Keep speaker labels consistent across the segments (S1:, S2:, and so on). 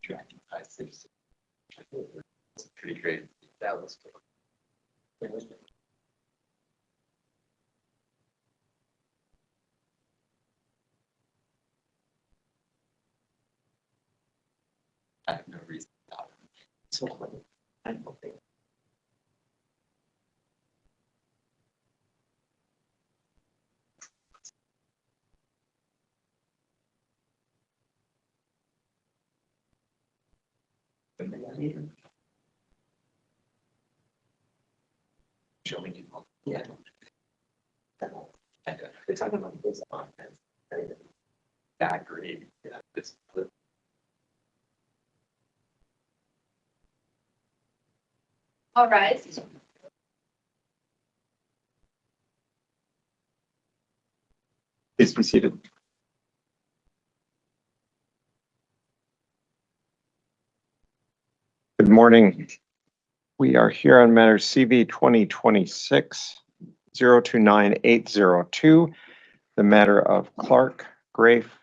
S1: It's pretty great. That was cool. I have no reason to doubt it. So I don't think. Showing you. Yeah. They're talking about this offense. That great. Yeah. This.
S2: All right.
S3: Please be seated. Good morning. We are here on matter CV2026-029802, the matter of Clark, Grafe,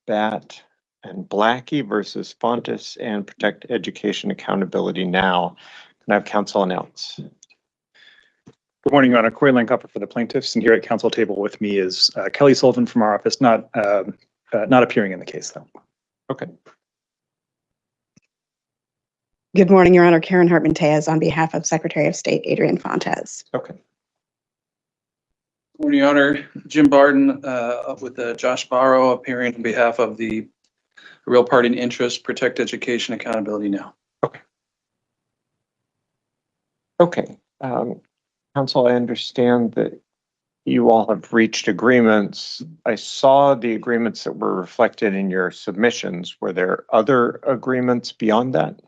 S3: Batt, and Blackie versus Fontes and Protect Education Accountability Now. Can I have counsel announce?
S4: Good morning, Your Honor. Corey Lankopper for the plaintiffs, and here at counsel table with me is Kelly Sullivan from our office, not appearing in the case though.
S3: Okay.
S5: Good morning, Your Honor. Karen Hartman-Tejas on behalf of Secretary of State Adrian Fontes.
S3: Okay.
S6: Good morning, Your Honor. Jim Barton with Josh Barrow appearing on behalf of the real party in interest, Protect Education Accountability Now.
S3: Okay. Okay. Counsel, I understand that you all have reached agreements. I saw the agreements that were reflected in your submissions. Were there other agreements beyond that?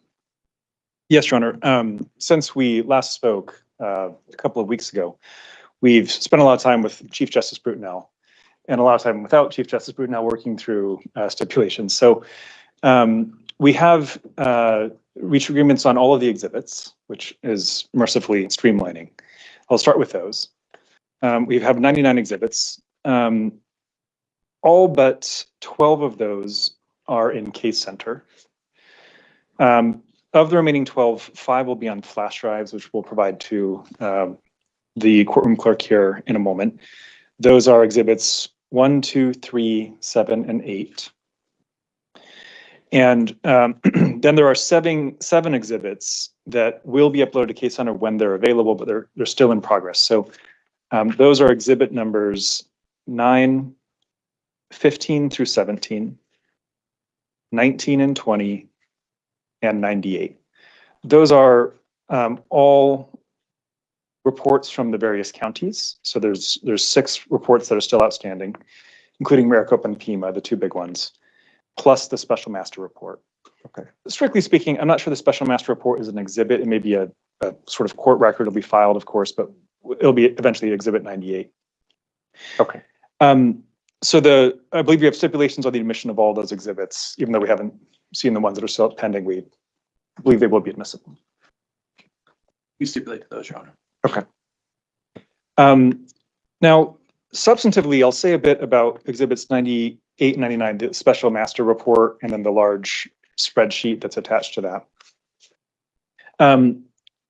S4: Yes, Your Honor. Since we last spoke a couple of weeks ago, we've spent a lot of time with Chief Justice Brutinel and a lot of time without Chief Justice Brutinel working through stipulations. So we have reached agreements on all of the exhibits, which is mercifully streamlining. I'll start with those. We have 99 exhibits. All but 12 of those are in case center. Of the remaining 12, 5 will be on flash drives, which we'll provide to the courtroom clerk here in a moment. Those are exhibits 1, 2, 3, 7, and 8. And then there are seven exhibits that will be uploaded to Case Center when they're available, but they're still in progress. So those are exhibit numbers 9, 15 through 17, 19 and 20, and 98. Those are all reports from the various counties. So there's 6 reports that are still outstanding, including Maricopa and Pima, the 2 big ones, plus the special master report. Okay. Strictly speaking, I'm not sure the special master report is an exhibit. It may be a sort of court record. It'll be filed, of course, but it'll be eventually exhibit 98.
S3: Okay.
S4: So I believe we have stipulations on the admission of all those exhibits, even though we haven't seen the ones that are still pending. We believe they will be admissible.
S6: We stipulate to those, Your Honor.
S4: Okay. Now, substantively, I'll say a bit about exhibits 98 and 99, the special master report, and then the large spreadsheet that's attached to that.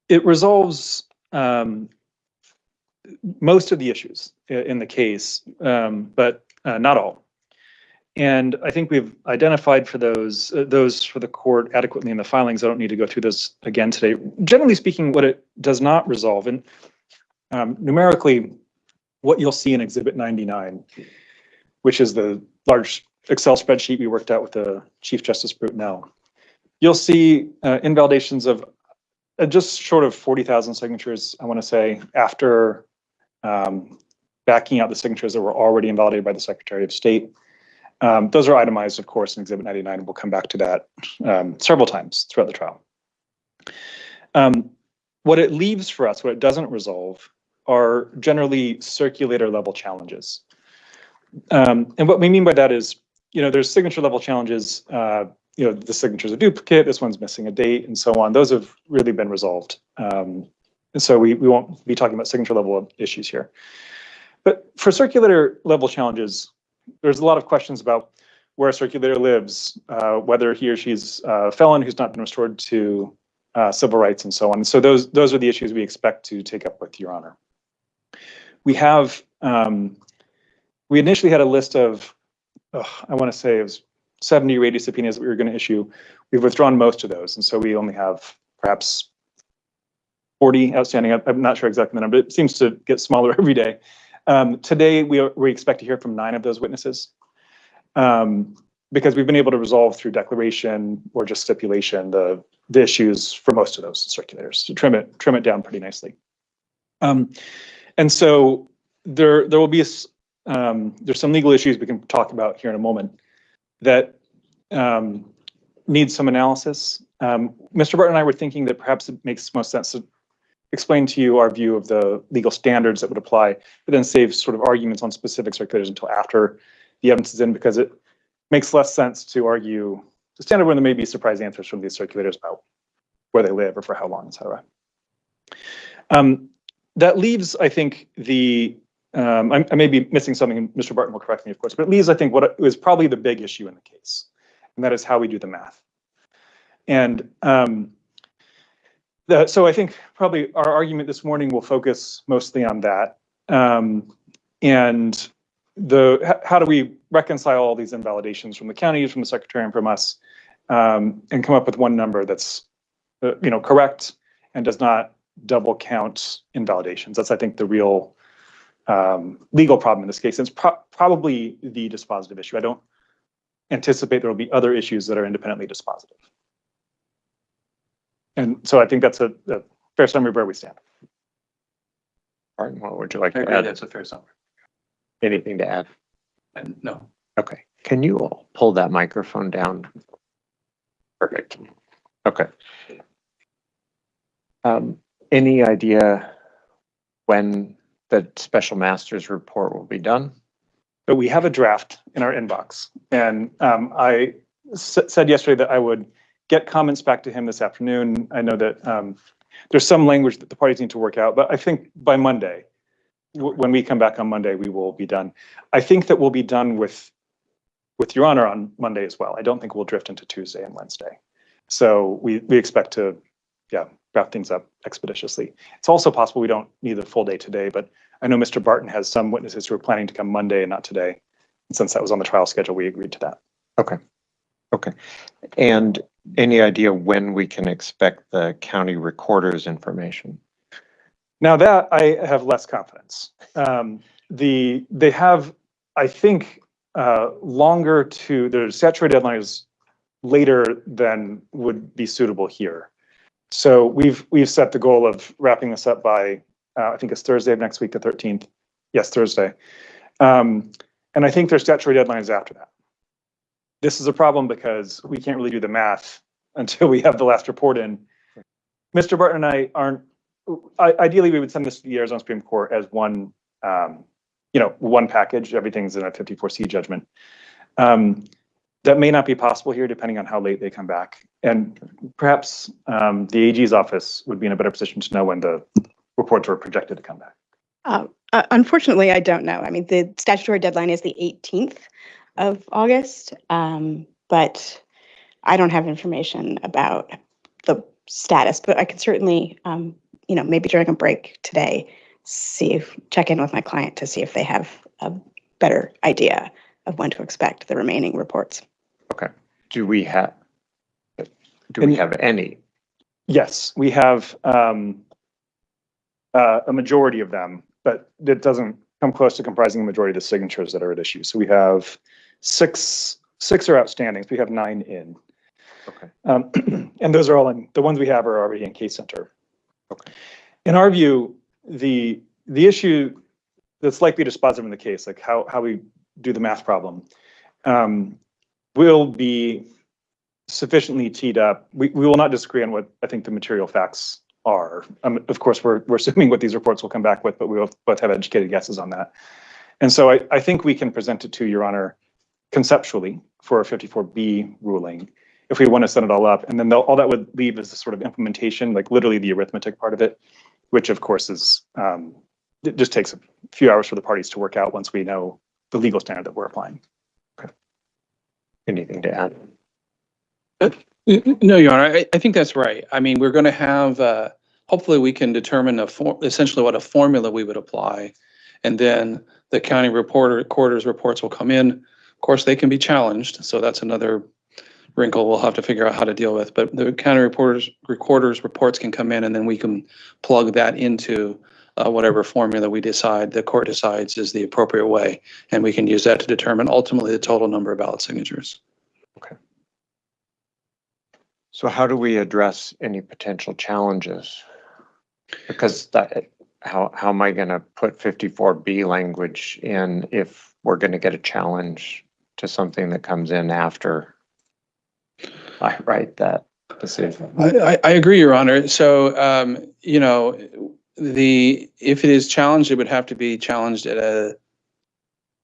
S4: It resolves most of the issues in the case, but not all. And I think we've identified for those for the court adequately in the filings. I don't need to go through those again today. Generally speaking, what it does not resolve, and numerically, what you'll see in Exhibit 99, which is the large Excel spreadsheet we worked out with the Chief Justice Brutinel, you'll see invalidations of just short of 40,000 signatures, I want to say, after backing out the signatures that were already invalidated by the Secretary of State. Those are itemized, of course, in Exhibit 99. We'll come back to that several times throughout the trial. What it leaves for us, what it doesn't resolve, are generally circulator level challenges. And what we mean by that is, there's signature level challenges, the signature's a duplicate, this one's missing a date, and so on. Those have really been resolved. And so we won't be talking about signature level issues here. But for circulator level challenges, there's a lot of questions about where a circulator lives, whether he or she's a felon who's not been restored to civil rights and so on. So those are the issues we expect to take up with Your Honor. We have, we initially had a list of, I want to say it was 70 or 80 subpoenas that we were going to issue. We've withdrawn most of those. And so we only have perhaps 40 outstanding. I'm not sure exactly the number, but it seems to get smaller every day. Today, we expect to hear from 9 of those witnesses because we've been able to resolve through declaration or just stipulation the issues for most of those circulators to trim it down pretty nicely. And so there will be there's some legal issues we can talk about here in a moment that need some analysis. Mr. Barton and I were thinking that perhaps it makes most sense to explain to you our view of the legal standards that would apply, but then save sort of arguments on specific circulators until after the evidence is in, because it makes less sense to argue the standard when there may be surprise answers from these circulators about where they live or for how long, et cetera. That leaves, I think, I may be missing something, and Mr. Barton will correct me, of course, but it leaves, I think, what is probably the big issue in the case, and that is how we do the math. And so I think probably our argument this morning will focus mostly on that. And how do we reconcile all these invalidations from the counties, from the secretary, and from us, and come up with one number that's correct and does not double count invalidations. That's, I think, the real legal problem in this case. It's probably the dispositive issue. I don't anticipate there will be other issues that are independently dispositive. And so I think that's a fair summary of where we stand.
S3: Martin, what would you like
S6: I
S3: to
S6: agree,
S3: add?
S6: that's a fair summary.
S3: Anything to add?
S6: And no.
S3: Okay. Can you all pull that microphone down? Perfect. Okay. Any idea when the special master's report will be done?
S4: But we have a draft in our inbox, and I said yesterday that I would get comments back to him this afternoon. I know that there's some language that the parties need to work out, but I think by Monday, when we come back on Monday, we will be done. I think that we'll be done with Your Honor on Monday as well. I don't think we'll drift into Tuesday and Wednesday. So we expect to, wrap things up expeditiously. It's also possible we don't need the full day today, but I know Mr. Barton has some witnesses who are planning to come Monday and not today. And since that was on the trial schedule, we agreed to that.
S3: Okay. Okay. And any idea when we can expect the county recorder's information?
S4: Now that I have less confidence. They have, I think, longer to, their statutory deadline is later than would be suitable here. So we've set the goal of wrapping this up by, I think it's Thursday of next week, the 13th. Yes, Thursday. And I think their statutory deadline is after that. This is a problem because we can't really do the math until we have the last report in. Mr. Barton and I aren't, ideally we would send this to the Arizona Supreme Court as one, one package. Everything's in a 54C judgment. That may not be possible here, depending on how late they come back. And perhaps the AG's office would be in a better position to know when the reports were projected to come back.
S5: Unfortunately, I don't know. I mean, the statutory deadline is the 18th of August, but I don't have information about the status. But I could certainly, maybe during a break today, check in with my client to see if they have a better idea of when to expect the remaining reports.
S3: Okay. Do we have any?
S4: Yes, we have a majority of them, but it doesn't come close to comprising the majority of the signatures that are at issue. So we have six are outstanding. So we have 9 in.
S3: Okay.
S4: And those are all in, the ones we have are already in case center.
S3: Okay.
S4: In our view, the issue that's likely dispositive in the case, like how we do the math problem, will be sufficiently teed up. We will not disagree on what I think the material facts are. Of course, we're assuming what these reports will come back with, but we will both have educated guesses on that. And so I think we can present it to Your Honor conceptually for a 54B ruling if we want to set it all up. And then all that would leave is the sort of implementation, like literally the arithmetic part of it, which of course is, it just takes a few hours for the parties to work out once we know the legal standard that we're applying.
S3: anything to add?
S6: No, Your Honor, I think that's right. I mean, we're going to have, hopefully we can determine essentially what a formula we would apply. And then the county recorder's reports will come in. Of course, they can be challenged. So that's another wrinkle we'll have to figure out how to deal with. But the county recorder's reports can come in, and then we can plug that into whatever formula we decide, the court decides is the appropriate way. And we can use that to determine ultimately the total number of ballot signatures.
S3: Okay. So how do we address any potential challenges? Because how am I going to put 54B language in if we're going to get a challenge to something that comes in after I write that decision?
S6: I agree, Your Honor. So, you know, if it is challenged, it would have to be challenged at a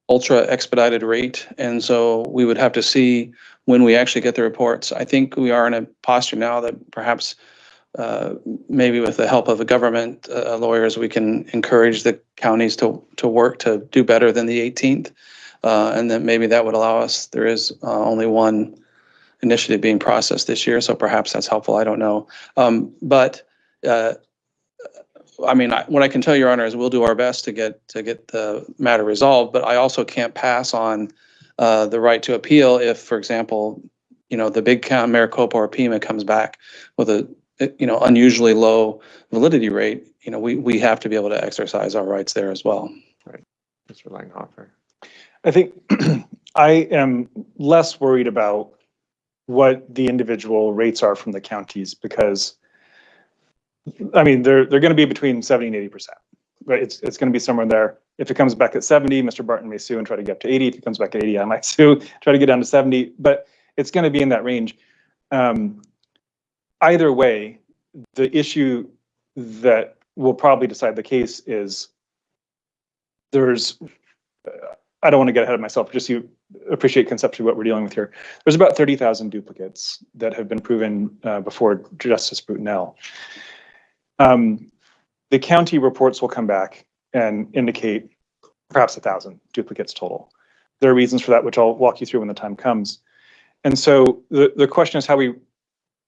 S6: ultra expedited rate. And so we would have to see when we actually get the reports. I think we are in a posture now that perhaps maybe with the help of the government lawyers, we can encourage the counties to work to do better than the 18th. And then maybe that would allow us, there is only one initiative being processed this year, so perhaps that's helpful, I don't know. I mean, what I can tell Your Honor is we'll do our best to get the matter resolved, but I also can't pass on the right to appeal if, for example, you know, the big count Maricopa or Pima comes back with a, you know, unusually low validity rate. You know, we have to be able to exercise our rights there as well.
S3: Right, Mr. Langhofer.
S4: I think I am less worried about what the individual rates are from the counties because, I mean, they're going to be between 70 and 80%, right? It's going to be somewhere in there. If it comes back at 70, Mr. Barton may sue and try to get up to 80. If it comes back at 80, I might sue, try to get down to 70, but it's going to be in that range. Either way, the issue that will probably decide the case is there's, I don't want to get ahead of myself, just so you appreciate conceptually what we're dealing with here. There's about 30,000 duplicates that have been proven before Justice Brutinel. The county reports will come back and indicate perhaps 1,000 duplicates total. There are reasons for that, which I'll walk you through when the time comes. And so the question is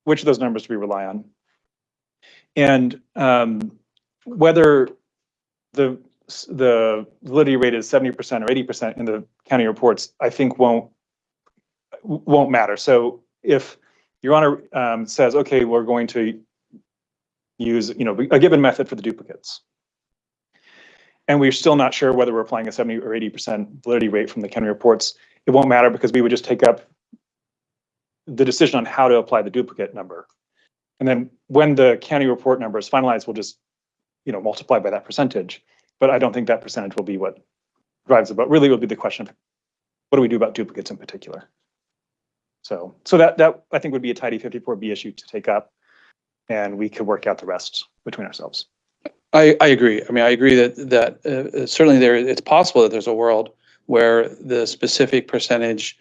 S4: which of those numbers do we rely on? And whether the validity rate is 70% or 80% in the county reports, I think won't matter. So if Your Honor says, okay, we're going to use, you know, a given method for the duplicates, and we're still not sure whether we're applying a 70 or 80% validity rate from the county reports, it won't matter because we would just take up the decision on how to apply the duplicate number. And then when the county report number is finalized, we'll just, you know, multiply by that percentage. But I don't think that percentage will be what drives it, but really will be the question of what do we do about duplicates in particular? So that I think would be a tidy 54B issue to take up, and we could work out the rest between ourselves.
S6: I agree. I mean, I agree that certainly it's possible that there's a world where the specific percentage,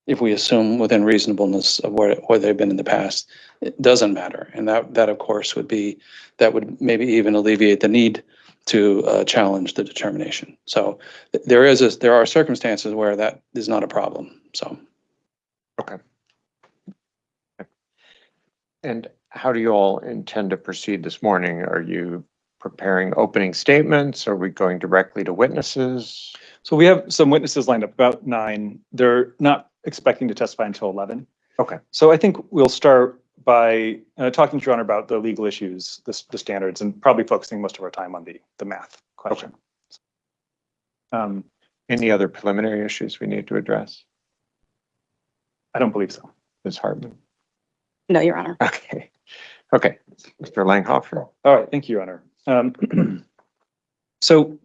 S6: if we assume within reasonableness of where they've been in the past, it doesn't matter. And that of course would maybe even alleviate the need to challenge the determination. So there are circumstances where that is not a problem. So.
S3: Okay. And how do you all intend to proceed this morning? Are you preparing opening statements? Are we going directly to witnesses?
S4: So we have some witnesses lined up, about 9. They're not expecting to testify until 11.
S3: Okay.
S4: So I think we'll start by talking to Your Honor about the legal issues, the standards, and probably focusing most of our time on the math question. Okay.
S3: Any other preliminary issues we need to address?
S4: I don't believe so.
S3: Ms. Hartman?
S5: No, Your Honor.
S3: Okay. Okay. Mr. Langhofer?
S4: All right. Thank you, Your Honor. So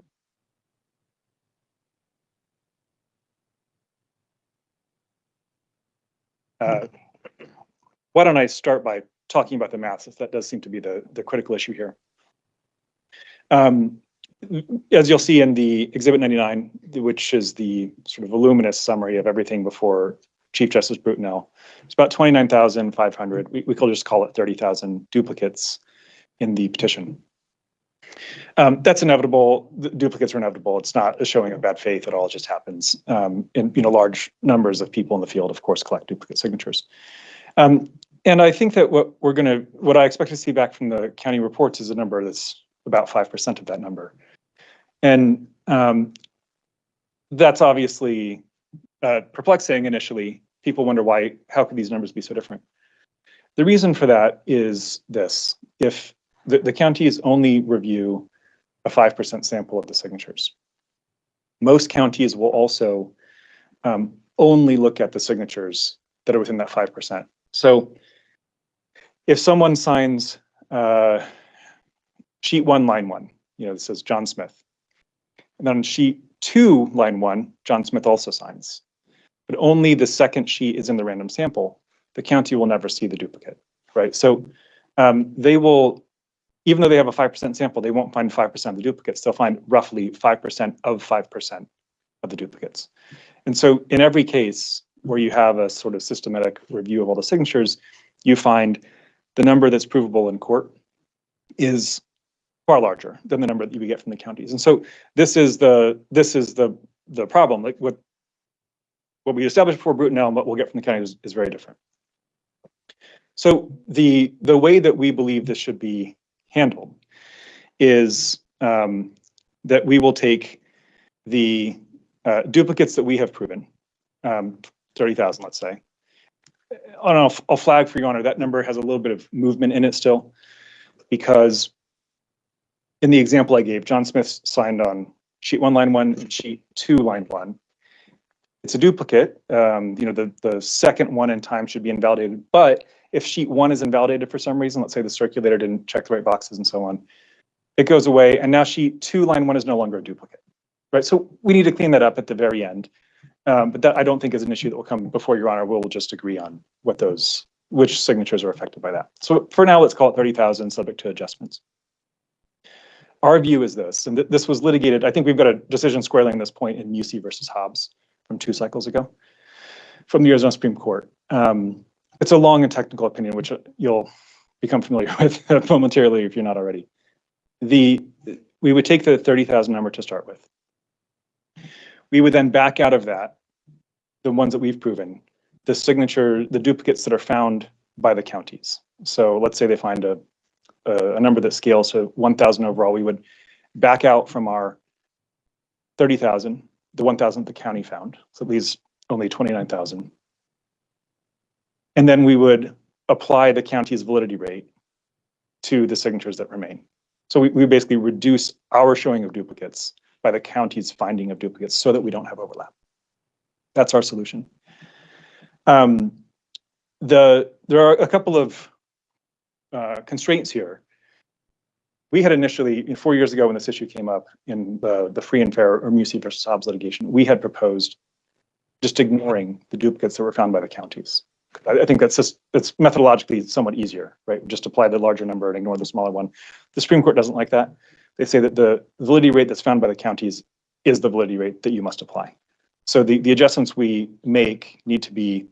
S4: why don't I start by talking about the math, since that does seem to be the critical issue here. As you'll see in the Exhibit 99, which is the sort of voluminous summary of everything before Chief Justice Brutinel, it's about 29,500. We could just call it 30,000 duplicates in the petition. That's inevitable. The duplicates are inevitable. It's not a showing of bad faith at all. It just happens. And large numbers of people in the field, of course, collect duplicate signatures. And I think that what I expect to see back from the county reports is a number that's about 5% of that number. And that's obviously perplexing initially. People wonder how could these numbers be so different? The reason for that is this: if the counties only review a 5% sample of the signatures, most counties will also only look at the signatures that are within that 5%. So if someone signs sheet 1, line 1, this says John Smith, and then on sheet 2, line 1, John Smith also signs, but only the second sheet is in the random sample, the county will never see the duplicate, right? So they will, even though they have a 5% sample, they won't find 5% of the duplicates. They'll find roughly 5% of 5% of the duplicates. And so in every case where you have a sort of systematic review of all the signatures, you find the number that's provable in court is far larger than the number that you would get from the counties. And so this is the problem. Like what we established before Brutinel and what we'll get from the counties is very different. So the way that we believe this should be handled is that we will take the duplicates that we have proven, 30,000, let's say. I'll flag for Your Honor, that number has a little bit of movement in it still, because in the example I gave, John Smith signed on sheet 1, line 1, and sheet 2, line 1. It's a duplicate. The second one in time should be invalidated. But if sheet 1 is invalidated for some reason, let's say the circulator didn't check the right boxes and so on, it goes away. And now sheet 2, line 1 is no longer a duplicate, right? So we need to clean that up at the very end. But that I don't think is an issue that will come before Your Honor. We'll just agree on which signatures are affected by that. So for now, let's call it 30,000, subject to adjustments. Our view is this, and this was litigated. I think we've got a decision squarely on this point in Musey versus Hobbs from 2 cycles ago from the Arizona Supreme Court. It's a long and technical opinion, which you'll become familiar with momentarily if you're not already. We would take the 30,000 number to start with. We would then back out of that, the ones that we've proven, the duplicates that are found by the counties. So let's say they find a number that scales to 1,000 overall. We would back out from our 30,000, the 1,000 the county found. So it leaves only 29,000. And then we would apply the county's validity rate to the signatures that remain. So we basically reduce our showing of duplicates by the county's finding of duplicates so that we don't have overlap. That's our solution. There are a couple of constraints here. We had initially, 4 years ago when this issue came up in the free and fair or Musey versus Hobbs litigation, we had proposed just ignoring the duplicates that were found by the counties. I think that's methodologically somewhat easier, right? Just apply the larger number and ignore the smaller one. The Supreme Court doesn't like that. They say that the validity rate that's found by the counties is the validity rate that you must apply. So the adjustments we make need to be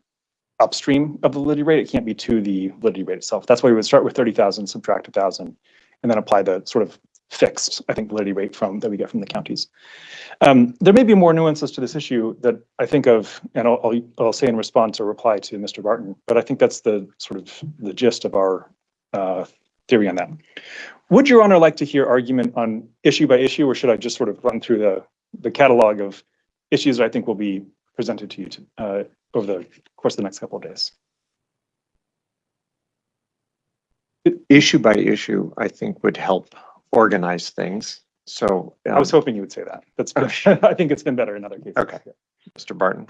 S4: upstream of the validity rate. It can't be to the validity rate itself. That's why we would start with 30,000, subtract 1,000, and then apply the sort of fixed, I think, validity rate that we get from the counties. There may be more nuances to this issue that I think of, and I'll say in response or reply to Mr. Barton, but I think that's the sort of the gist of our theory on that. Would Your Honor like to hear argument on issue by issue, or should I just sort of run through the catalog of issues that I think will be presented to you over the course of the next couple of days?
S3: Issue by issue, I think, would help organize things. So
S4: I was hoping you would say that. I think it's been better in other cases.
S3: Okay, Mr. Barton.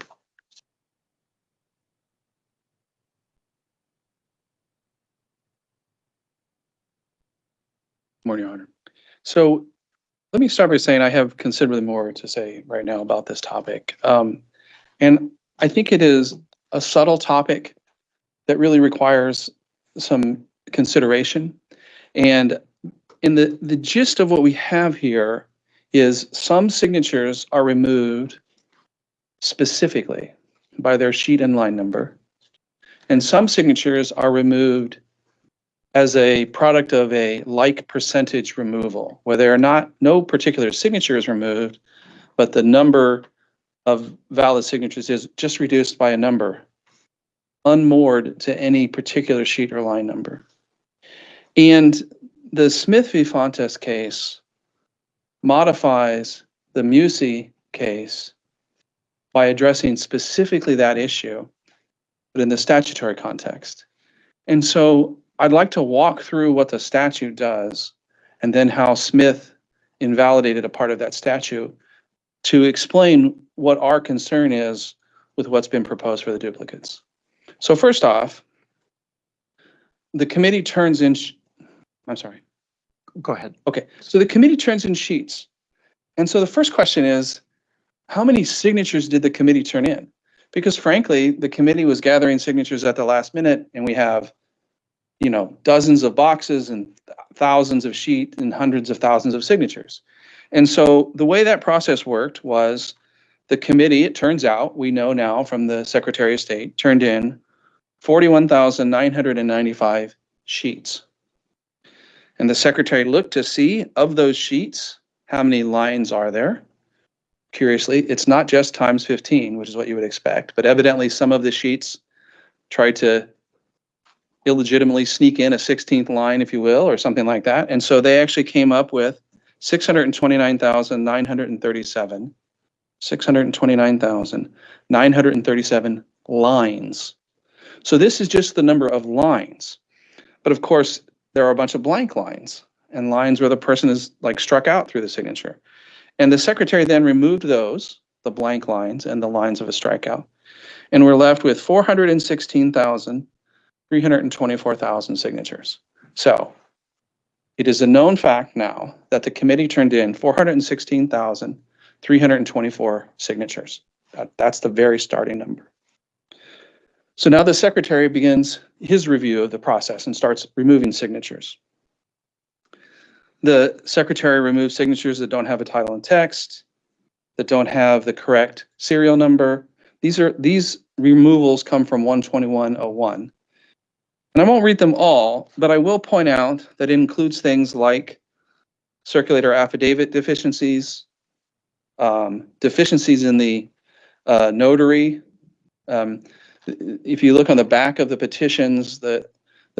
S6: Morning, Your Honor. So let me start by saying I have considerably more to say right now about this topic. And I think it is a subtle topic that really requires some consideration. And in the gist of what we have here is some signatures are removed specifically by their sheet and line number, and some signatures are removed as a product of a like percentage removal, where there are no particular signature is removed, but the number of valid signatures is just reduced by a number, unmoored to any particular sheet or line number. And the Smith v. Fontes case modifies the Musey case by addressing specifically that issue, but in the statutory context. And so I'd like to walk through what the statute does and then how Smith invalidated a part of that statute to explain what our concern is with what's been proposed for the duplicates. So first off, the committee turns in, I'm sorry.
S3: Go ahead.
S6: Okay, so the committee turns in sheets. And so the first question is, how many signatures did the committee turn in? Because frankly, the committee was gathering signatures at the last minute, and we have, dozens of boxes and thousands of sheets and hundreds of thousands of signatures. And so the way that process worked was the committee, it turns out, we know now from the Secretary of State, turned in 41,995 sheets. And the secretary looked to see, of those sheets, how many lines are there? Curiously, it's not just times 15, which is what you would expect, but evidently some of the sheets tried to illegitimately sneak in a 16th line, if you will, or something like that. And so they actually came up with 629,937 lines. So this is just the number of lines. But of course, there are a bunch of blank lines and lines where the person is like struck out through the signature. And the secretary then removed those, the blank lines and the lines of a strikeout. And we're left with 416,324,000 signatures. So it is a known fact now that the committee turned in 416,324 signatures. That's the very starting number. So now the secretary begins his review of the process and starts removing signatures. The secretary removes signatures that don't have a title and text, that don't have the correct serial number. These removals come from 121.01. And I won't read them all, but I will point out that it includes things like circulator affidavit deficiencies, deficiencies in the notary. If you look on the back of the petitions, the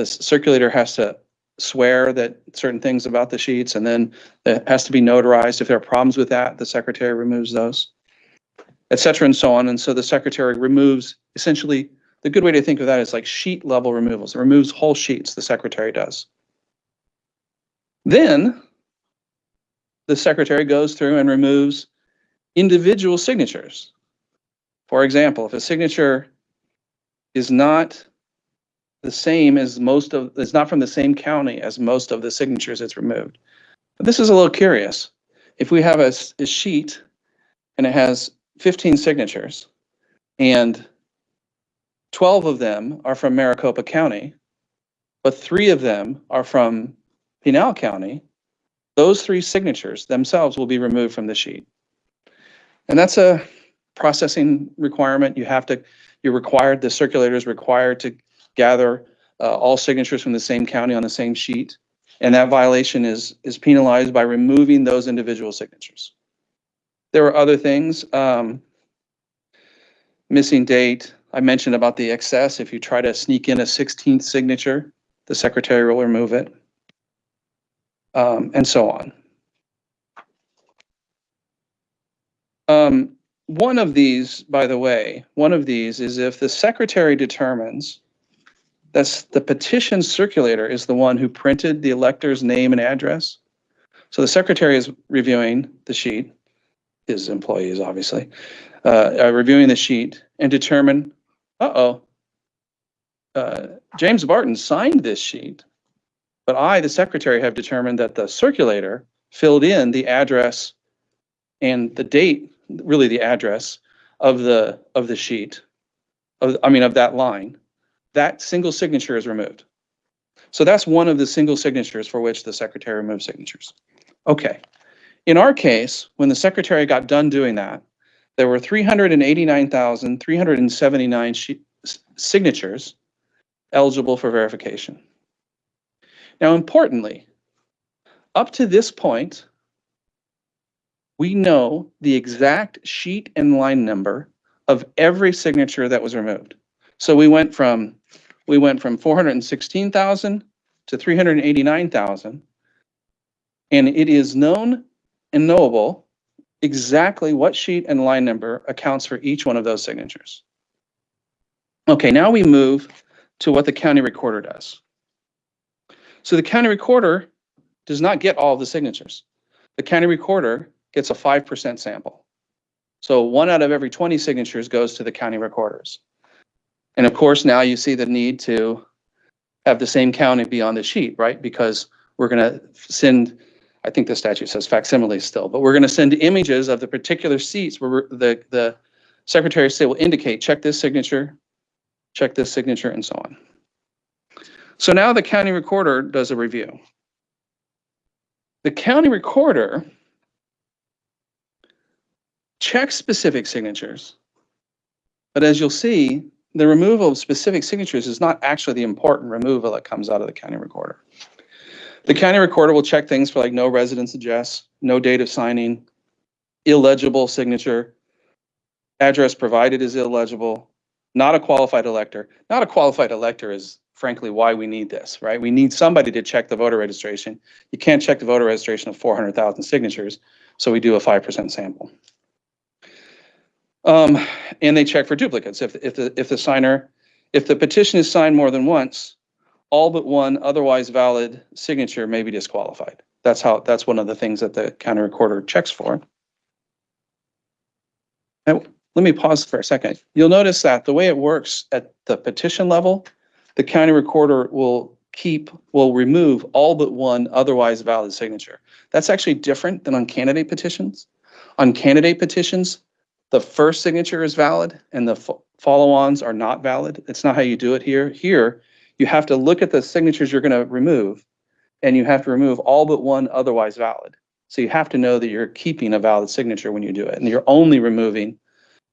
S6: circulator has to swear that certain things about the sheets, and then it has to be notarized. If there are problems with that, the secretary removes those, et cetera, and so on. And so the secretary removes, essentially, the good way to think of that is like sheet level removals. It removes whole sheets, the secretary does. Then the secretary goes through and removes individual signatures. For example, if a signature is not the same as it's not from the same county as most of the signatures, it's removed. But this is a little curious. If we have a sheet and it has 15 signatures and 12 of them are from Maricopa County, but 3 of them are from Pinal County, those 3 signatures themselves will be removed from the sheet. And that's a processing requirement. The circulator is required to gather all signatures from the same county on the same sheet. And that violation is penalized by removing those individual signatures. There are other things, missing date. I mentioned about the excess. If you try to sneak in a 16th signature, the secretary will remove it, and so on. One of these, by the way, is if the secretary determines that the petition circulator is the one who printed the elector's name and address. So the secretary is reviewing the sheet, his employees obviously, reviewing the sheet and determine, James Barton signed this sheet, but I, the secretary, have determined that the circulator filled in the address and the date, really the address of the sheet, of that line. That single signature is removed. So that's one of the single signatures for which the secretary removes signatures. Okay. In our case, when the secretary got done doing that, there were 389,379 signatures eligible for verification. Now, importantly, up to this point, we know the exact sheet and line number of every signature that was removed. So we went from 416,000 to 389,000, and it is known and knowable exactly what sheet and line number accounts for each one of those signatures. Okay, now we move to what the county recorder does. So the county recorder does not get all of the signatures. The county recorder gets a 5% sample. So 1 out of every 20 signatures goes to the county recorders. And of course, now you see the need to have the same county be on the sheet, right? Because we're going to send, I think the statute says facsimiles still, but we're going to send images of the particular seats where the Secretary of State will indicate, check this signature, and so on. So now the county recorder does a review. The county recorder checks specific signatures, but as you'll see, the removal of specific signatures is not actually the important removal that comes out of the county recorder. The county recorder will check things for like no residence address, no date of signing, illegible signature, address provided is illegible, not a qualified elector. Not a qualified elector is frankly why we need this, right? We need somebody to check the voter registration. You can't check the voter registration of 400,000 signatures, so we do a 5% sample. And they check for duplicates. If the petition is signed more than once, all but one otherwise valid signature may be disqualified. That's one of the things that the county recorder checks for. Now, let me pause for a second. You'll notice that the way it works at the petition level, the county recorder will remove all but one otherwise valid signature. That's actually different than on candidate petitions. On candidate petitions, the first signature is valid and the follow-ons are not valid. It's not how you do it here. Here, you have to look at the signatures you're going to remove, and you have to remove all but one otherwise valid. So you have to know that you're keeping a valid signature when you do it, and you're only removing,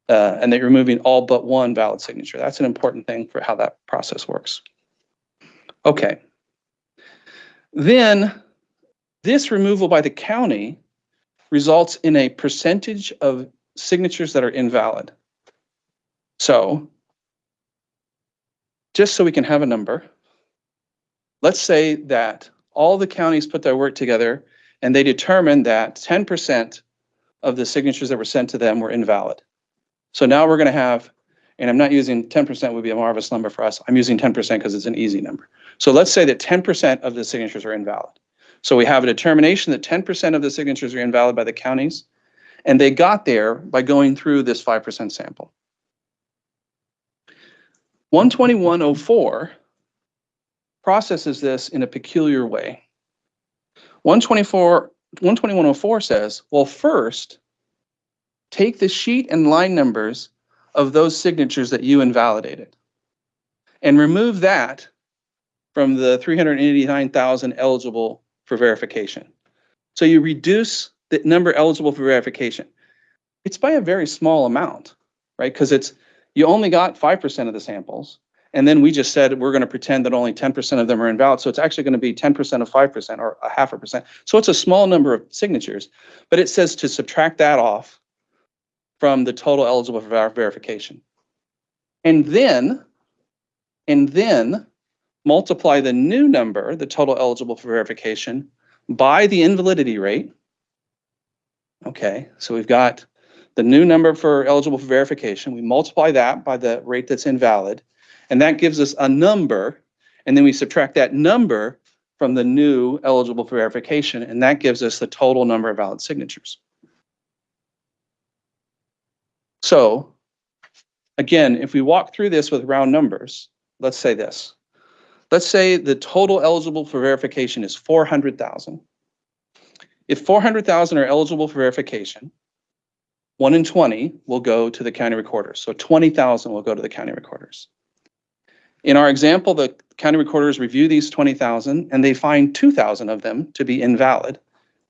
S6: and that you're removing all but one valid signature. That's an important thing for how that process works. Okay. Then this removal by the county results in a percentage of signatures that are invalid. So just so we can have a number, let's say that all the counties put their work together and they determined that 10% of the signatures that were sent to them were invalid. So now we're going to have, and I'm not using 10% would be a marvelous number for us. I'm using 10% because it's an easy number. So let's say that 10% of the signatures are invalid. So we have a determination that 10% of the signatures are invalid by the counties, and they got there by going through this 5% sample. 12104 processes this in a peculiar way. 12104 says, well, first, take the sheet and line numbers of those signatures that you invalidated and remove that from the 389,000 eligible for verification. So you reduce the number eligible for verification. It's by a very small amount, right? Because you only got 5% of the samples. And then we just said we're going to pretend that only 10% of them are invalid. So it's actually going to be 10% of 5% or a 0.5%. So it's a small number of signatures, but it says to subtract that off from the total eligible for verification. And then multiply the new number, the total eligible for verification, by the invalidity rate. Okay, so we've got the new number for eligible for verification. We multiply that by the rate that's invalid, and that gives us a number, and then we subtract that number from the new eligible for verification, and that gives us the total number of valid signatures. So, again, if we walk through this with round numbers, let's say this. Let's say the total eligible for verification is 400,000. If 400,000 are eligible for verification, 1 in 20 will go to the county recorders. So 20,000 will go to the county recorders. In our example, the county recorders review these 20,000 and they find 2,000 of them to be invalid,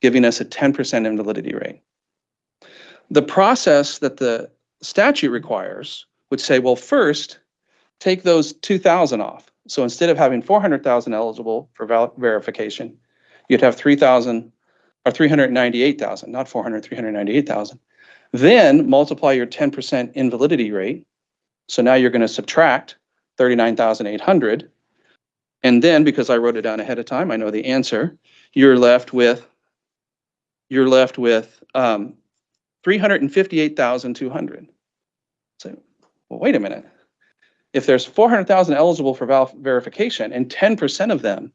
S6: giving us a 10% invalidity rate. The process that the statute requires would say, well, first, take those 2,000 off. So instead of having 400,000 eligible for verification, you'd have 3,000 or 398,000, not 400, 398,000. Then multiply your 10% invalidity rate. So now you're going to subtract 39,800. And then, because I wrote it down ahead of time, I know the answer, you're left with 358,200. So, well, wait a minute. If there's 400,000 eligible for verification and 10% of them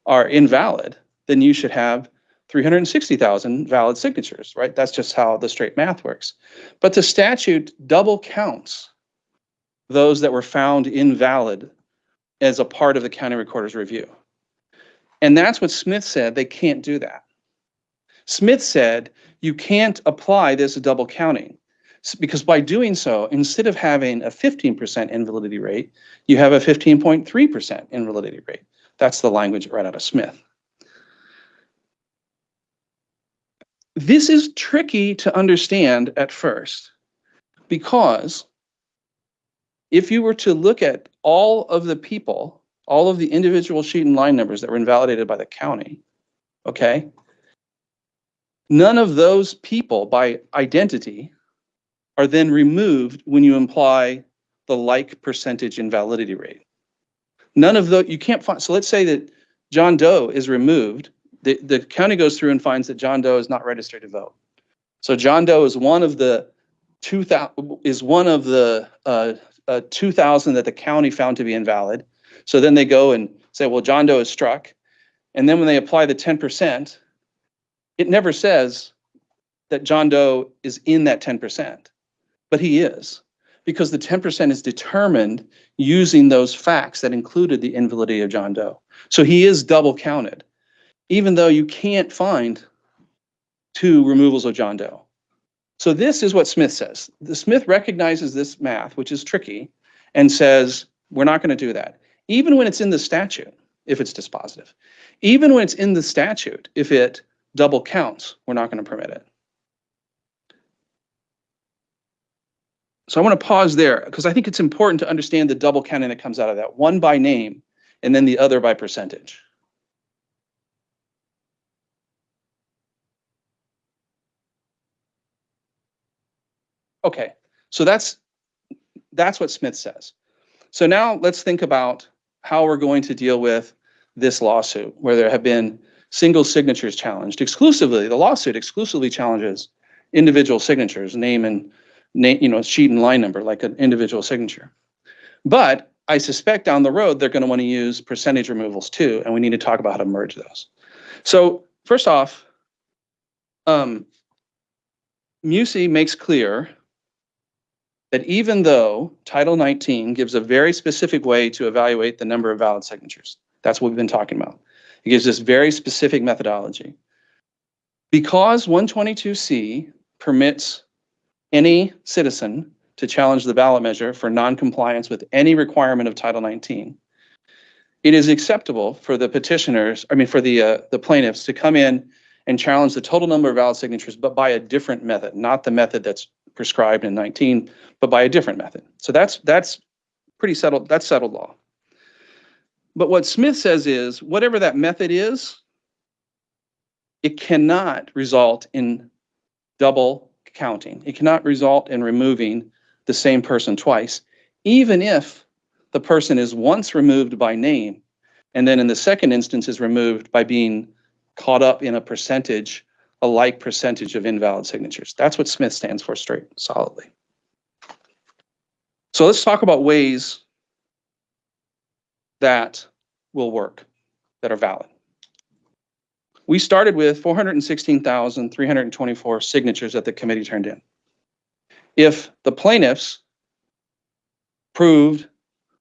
S6: are invalid, then you should have 360,000 valid signatures, right? That's just how the straight math works. But the statute double counts those that were found invalid as a part of the county recorder's review. And that's what Smith said, they can't do that. Smith said, you can't apply this double counting because by doing so, instead of having a 15% invalidity rate, you have a 15.3% invalidity rate. That's the language right out of Smith. This is tricky to understand at first because if you were to look at all of the people, all of the individual sheet and line numbers that were invalidated by the county, okay, none of those people by identity are then removed when you imply the like percentage invalidity rate. None of those, you can't find, so let's say that John Doe is removed. The county goes through and finds that John Doe is not registered to vote. So John Doe is one of the 2,000 that the county found to be invalid. So then they go and say, well, John Doe is struck. And then when they apply the 10%, it never says that John Doe is in that 10%, but he is, because the 10% is determined using those facts that included the invalidity of John Doe. So he is double counted, even though you can't find 2 removals of John Doe. So this is what Smith says. The Smith recognizes this math, which is tricky, and says, we're not going to do that. Even when it's in the statute, if it's dispositive. Even when it's in the statute, if it double counts, we're not going to permit it. So I want to pause there because I think it's important to understand the double counting that comes out of that. One by name and then the other by percentage. Okay, so that's what Smith says. So now let's think about how we're going to deal with this lawsuit where there have been single signatures challenged exclusively. The lawsuit exclusively challenges individual signatures, name and name, sheet and line number, like an individual signature. But I suspect down the road, they're going to want to use percentage removals too, and we need to talk about how to merge those. So first off, Musey makes clear that even though Title 19 gives a very specific way to evaluate the number of valid signatures, that's what we've been talking about. It gives this very specific methodology. Because 122C permits any citizen to challenge the ballot measure for non-compliance with any requirement of Title 19, it is acceptable for the petitioners, for the plaintiffs to come in and challenge the total number of valid signatures, but by a different method, not the method that's prescribed in 19, but by a different method. So that's pretty settled, that's settled law. But what Smith says is, whatever that method is, it cannot result in double counting. It cannot result in removing the same person twice, even if the person is once removed by name, and then in the second instance is removed by being caught up in a like percentage of invalid signatures. That's what Smith stands for straight, solidly. So let's talk about ways that will work, that are valid. We started with 416,324 signatures that the committee turned in. If the plaintiffs proved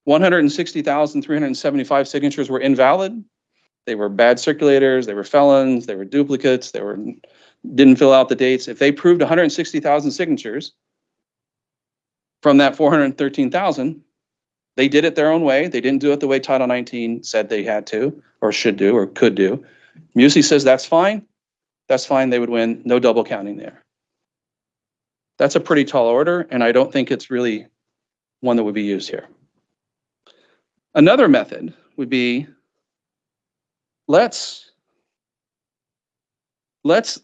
S6: 160,375 signatures were invalid, they were bad circulators, they were felons, they were duplicates, didn't fill out the dates. If they proved 160,000 signatures from that 413,000, they did it their own way. They didn't do it the way Title 19 said they had to, or should do, or could do. Musey says that's fine. That's fine. They would win. No double counting there. That's a pretty tall order, and I don't think it's really one that would be used here. Another method would be, let's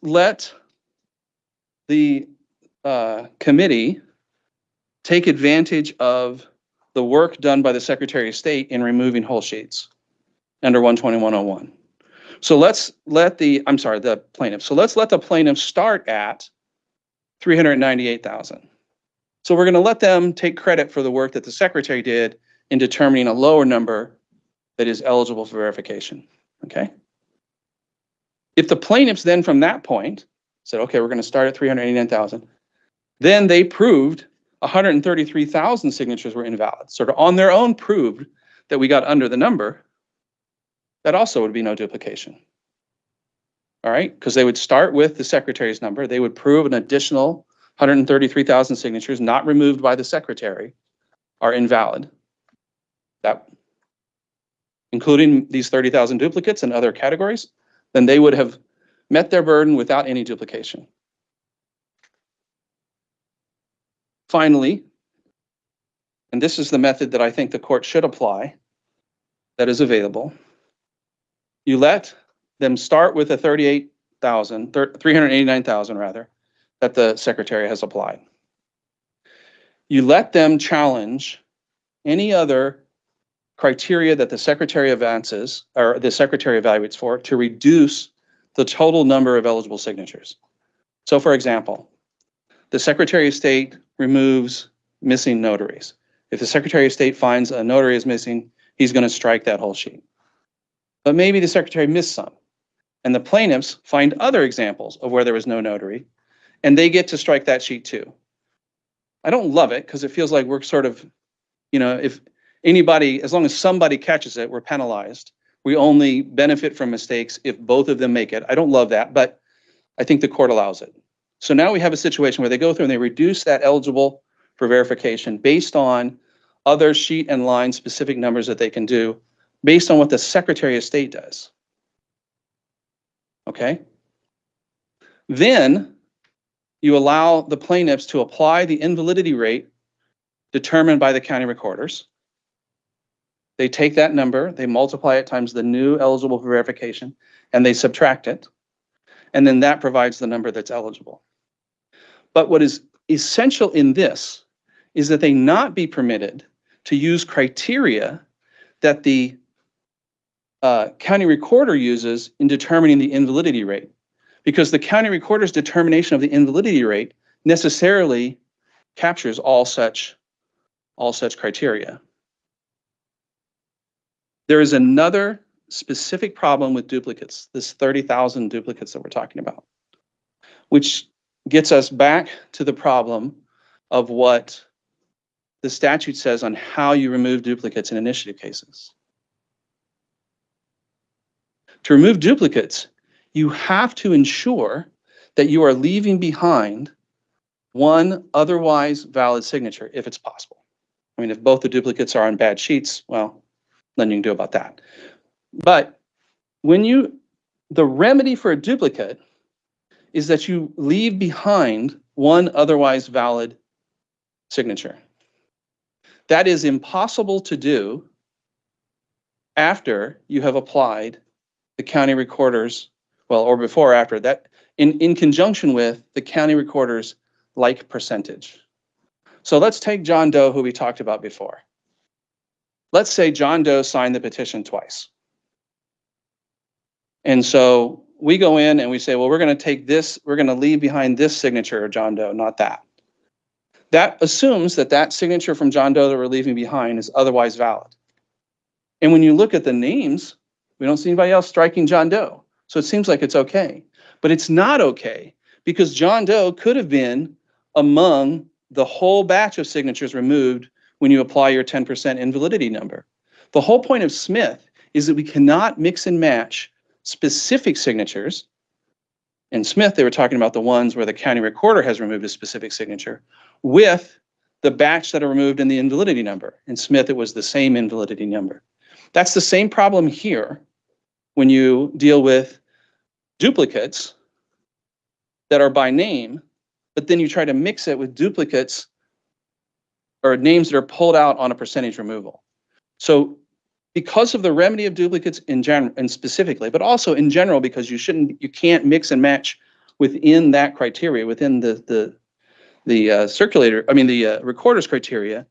S6: let the committee take advantage of the work done by the Secretary of State in removing whole sheets under 12101. So let's let the plaintiff. So let's let the plaintiff start at 398,000. So we're going to let them take credit for the work that the Secretary did in determining a lower number that is eligible for verification. Okay. If the plaintiffs then from that point said, okay, we're going to start at 389,000, then they proved 133,000 signatures were invalid, sort of on their own proved that we got under the number, that also would be no duplication. All right, because they would start with the Secretary's number. They would prove an additional 133,000 signatures not removed by the Secretary are invalid. That, including these 30,000 duplicates and other categories, then they would have met their burden without any duplication. Finally, and this is the method that I think the court should apply that is available, you let them start with the 389,000 rather, that the Secretary has applied. You let them challenge any other criteria that the Secretary advances or the Secretary evaluates for to reduce the total number of eligible signatures. So for example, the Secretary of State removes missing notaries. If the Secretary of State finds a notary is missing, he's going to strike that whole sheet. But maybe the Secretary missed some, and the plaintiffs find other examples of where there was no notary, and they get to strike that sheet too. I don't love it because it feels like we're sort of, you know, if anybody, as long as somebody catches it, we're penalized. We only benefit from mistakes if both of them make it. I don't love that, but I think the court allows it. So now we have a situation where they go through and they reduce that eligible for verification based on other sheet and line specific numbers that they can do based on what the Secretary of State does. Okay? Then you allow the plaintiffs to apply the invalidity rate determined by the county recorders. They take that number, they multiply it times the new eligible for verification, and they subtract it. And then that provides the number that's eligible. But what is essential in this is that they not be permitted to use criteria that the county recorder uses in determining the invalidity rate, because the county recorder's determination of the invalidity rate necessarily captures all such criteria. There is another specific problem with duplicates, this 30,000 duplicates that we're talking about, which gets us back to the problem of what the statute says on how you remove duplicates in initiative cases. To remove duplicates, you have to ensure that you are leaving behind one otherwise valid signature if it's possible. I mean, if both the duplicates are on bad sheets, well, nothing you can do about that. But when the remedy for a duplicate is that you leave behind one otherwise valid signature. That is impossible to do after you have applied the county recorder's, well, or before or after that, in conjunction with the county recorder's like percentage. So let's take John Doe, who we talked about before. Let's say John Doe signed the petition twice. And so we go in and we say, well, we're going to take this, we're going to leave behind this signature of John Doe, not that. That assumes that that signature from John Doe that we're leaving behind is otherwise valid. And when you look at the names, we don't see anybody else striking John Doe. So it seems like it's okay. But it's not okay because John Doe could have been among the whole batch of signatures removed when you apply your 10% invalidity number. The whole point of Smith is that we cannot mix and match specific signatures. In Smith, they were talking about the ones where the county recorder has removed a specific signature with the batch that are removed in the invalidity number. In Smith, it was the same invalidity number. That's the same problem here when you deal with duplicates that are by name, but then you try to mix it with duplicates or names that are pulled out on a percentage removal. So because of the remedy of duplicates in general and specifically, but also in general, because you can't mix and match within that criteria, within the recorder's criteria.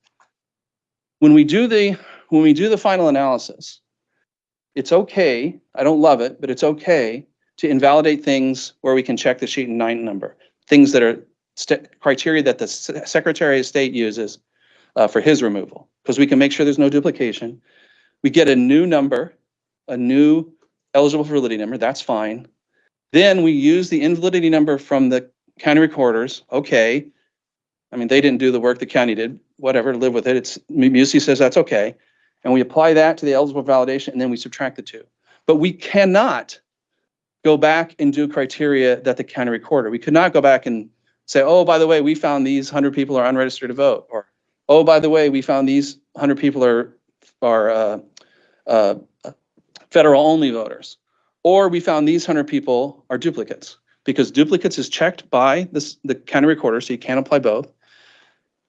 S6: When we do the final analysis, it's okay. I don't love it, but it's okay to invalidate things where we can check the sheet and line number, things that are criteria that the Secretary of State uses for his removal, because we can make sure there's no duplication. We get a new number, a new eligible validity number, that's fine. Then we use the invalidity number from the county recorders. Okay. I mean, they didn't do the work the county did, whatever, live with it. MUSI says that's okay. And we apply that to the eligible validation, and then we subtract the two. But we cannot go back and do criteria that the county recorder. We could not go back and say, oh, by the way, we found these 100 people are unregistered to vote. Or, oh, by the way, we found these 100 people are federal only voters. Or we found these 100 people are duplicates, because duplicates is checked by the county recorder, so you can't apply both.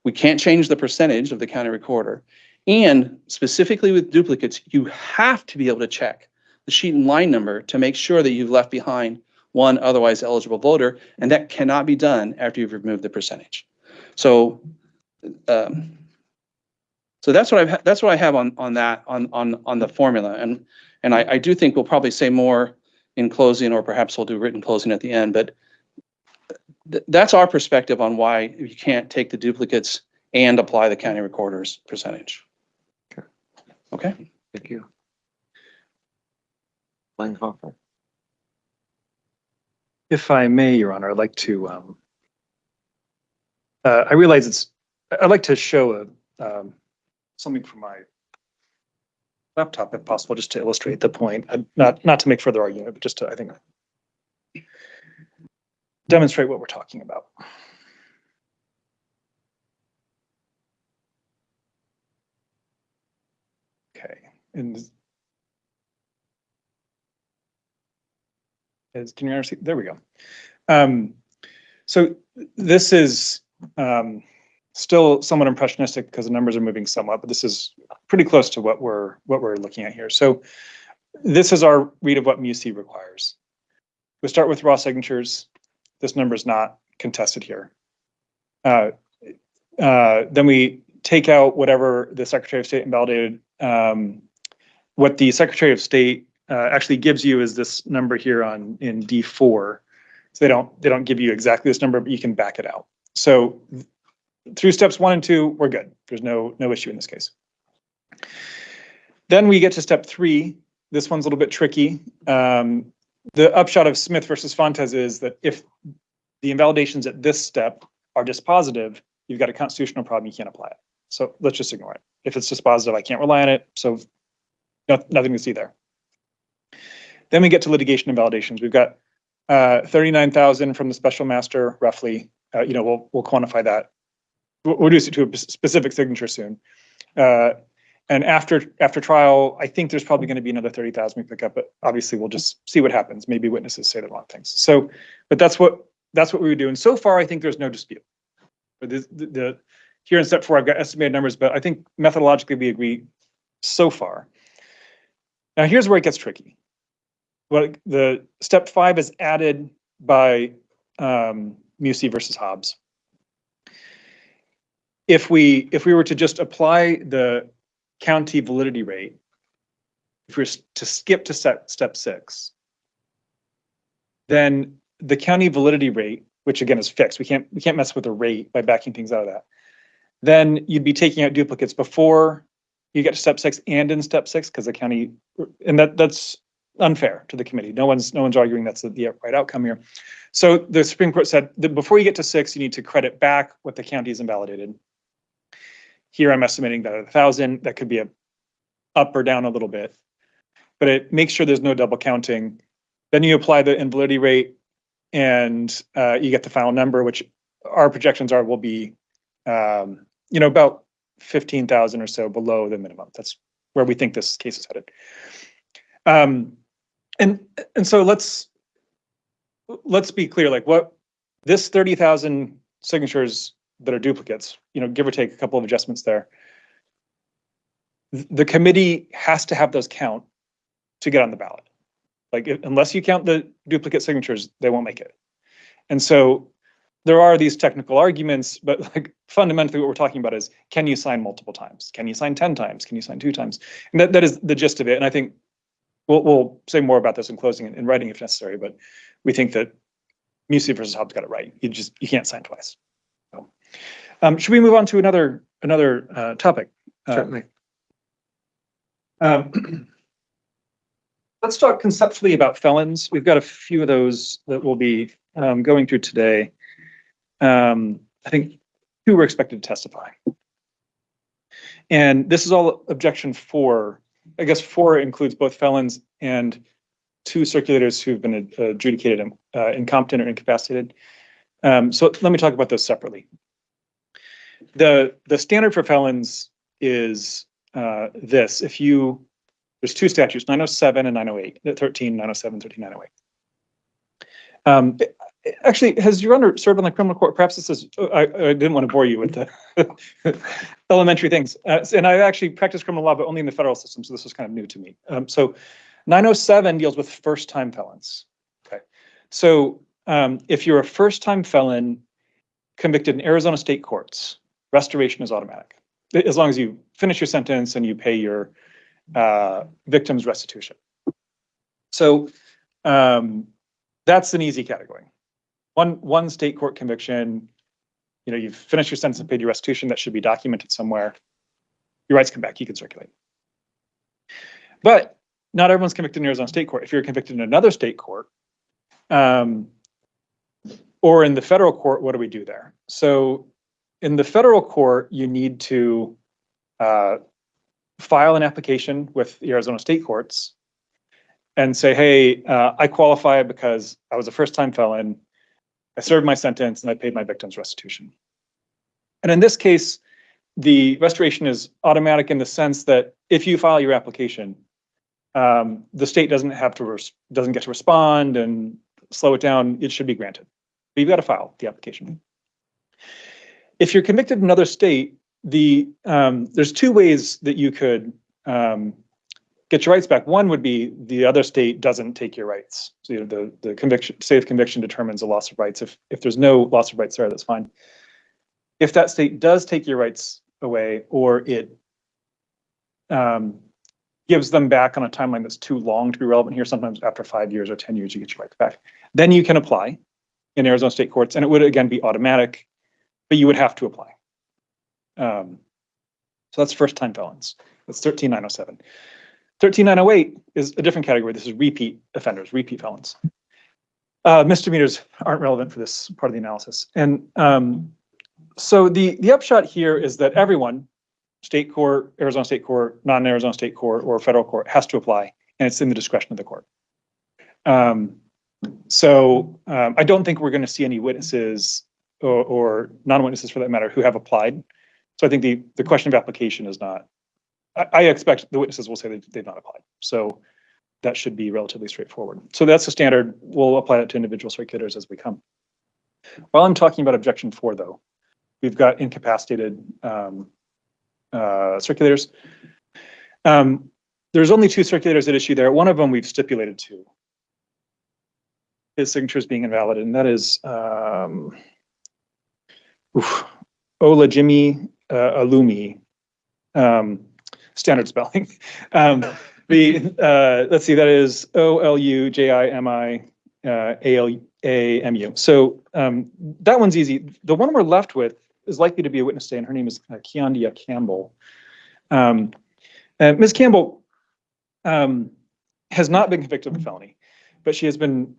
S6: We can't change the percentage of the county recorder. And specifically with duplicates, you have to be able to check the sheet and line number to make sure that you've left behind one otherwise eligible voter, and that cannot be done after you've removed the percentage. So, so that's what I have on the formula, and I do think we'll probably say more in closing, or perhaps we'll do written closing at the end. But that's our perspective on why you can't take the duplicates and apply the county recorder's percentage. Okay.
S3: Thank you. Langhofer.
S4: If I may, Your Honor, I'd like to, I realize I'd like to show something from my laptop, if possible, just to illustrate the point, not to make further argument, but just to, I think, demonstrate what we're talking about. Okay, and can you see? There we go. So this is still somewhat impressionistic because the numbers are moving somewhat, but this is pretty close to what we're looking at here. So this is our read of what MUSI requires. We start with raw signatures. This number is not contested here. Then we take out whatever the Secretary of State invalidated. What the Secretary of State actually gives you is this number here in D4. So they don't give you exactly this number, but you can back it out. So through steps 1 and 2, we're good. There's no issue in this case. Then we get to step 3. This one's a little bit tricky. The upshot of Smith versus Fontes is that if the invalidations at this step are dispositive, you've got a constitutional problem, you can't apply it. So let's just ignore it. If it's dispositive, I can't rely on it. So nothing to see there. Then we get to litigation invalidations. We've got 39,000 from the special master, roughly. We'll quantify that. We'll reduce it to a specific signature soon. And after trial, I think there's probably going to be another 30,000 we pick up, but obviously we'll just see what happens. Maybe witnesses say the wrong things. So, but that's what we would do. And so far, I think there's no dispute. Here in step 4, I've got estimated numbers, but I think methodologically we agree so far. Now here's where it gets tricky. Well, the step 5 is added by MUSI versus Hobbs. If we were to just apply the county validity rate, if we were to skip to step 6, then the county validity rate, which again is fixed, we can't mess with the rate by backing things out of that. Then you'd be taking out duplicates before you get to step 6 and in step 6, because the county, and that's unfair to the committee. No one's arguing that's the right outcome here. So the Supreme Court said that before you get to 6, you need to credit back what the county has invalidated. Here I'm estimating that at 1,000, that could be up or down a little bit, but it makes sure there's no double counting. Then you apply the invalidity rate, and you get the final number, which our projections will be, about 15,000 or so below the minimum. That's where we think this case is headed. And so let's be clear, like what this 30,000 signatures that are duplicates, give or take a couple of adjustments there. the committee has to have those count to get on the ballot. Like, unless you count the duplicate signatures, they won't make it. And so there are these technical arguments, but like fundamentally what we're talking about is, can you sign multiple times? Can you sign 10 times? Can you sign 2 times? And that is the gist of it. And I think we'll say more about this in closing in writing if necessary, but we think that Musi versus Hobbs got it right. You can't sign twice. So, should we move on to another topic?
S3: Certainly.
S4: Let's talk conceptually about felons. We've got a few of those that we'll be going through today. I think 2 were expected to testify. And this is all objection 4. I guess 4 includes both felons and 2 circulators who've been adjudicated incompetent or incapacitated. So let me talk about those separately. The standard for felons is this. There's 2 statutes, 907 and 908, 907, 908. Actually, has your Honor served on the criminal court? Perhaps this is, I didn't want to bore you with the elementary things. And I actually practiced criminal law, but only in the federal system, so this was kind of new to me. So 907 deals with first-time felons. Okay, so if you're a first-time felon convicted in Arizona state courts, restoration is automatic, as long as you finish your sentence and you pay your victim's restitution. So that's an easy category. One state court conviction, you've finished your sentence and paid your restitution, that should be documented somewhere. Your rights come back, you can circulate. But not everyone's convicted in Arizona state court. If you're convicted in another state court, or in the federal court, what do we do there? So in the federal court, you need to file an application with the Arizona state courts and say, hey, I qualify because I was a first-time felon, I served my sentence, and I paid my victim's restitution. And in this case, the restoration is automatic in the sense that if you file your application, the state doesn't get to respond and slow it down. It should be granted. But you've got to file the application. If you're convicted in another state, there's 2 ways that you could get your rights back. One would be the other state doesn't take your rights. So the conviction, state of conviction determines a loss of rights. If there's no loss of rights there, that's fine. If that state does take your rights away, or it gives them back on a timeline that's too long to be relevant here, sometimes after 5 years or 10 years, you get your rights back. Then you can apply in Arizona state courts, and it would again be automatic, but you would have to apply. So that's first-time felons. That's 13907. 13908 is a different category. This is repeat offenders, repeat felons. Misdemeanors aren't relevant for this part of the analysis. And so the upshot here is that everyone, state court, Arizona state court, non-Arizona state court, or federal court, has to apply, and it's in the discretion of the court. So I don't think we're going to see any witnesses or non-witnesses for that matter who have applied. So I think the question of application is not, I expect the witnesses will say they've not applied. So that should be relatively straightforward. So that's the standard. We'll apply that to individual circulators as we come. While I'm talking about objection 4, though, we've got incapacitated circulators. There's only 2 circulators at issue there. One of them we've stipulated to. His signature is being invalid, and that is Ola Jimmy Alumi. Standard spelling. Let's see, that is OLUJIMIALAMU. So that one's easy. The one we're left with is likely to be a witness today, and her name is Keondia Campbell. Ms. Campbell has not been convicted of a felony, but she has been,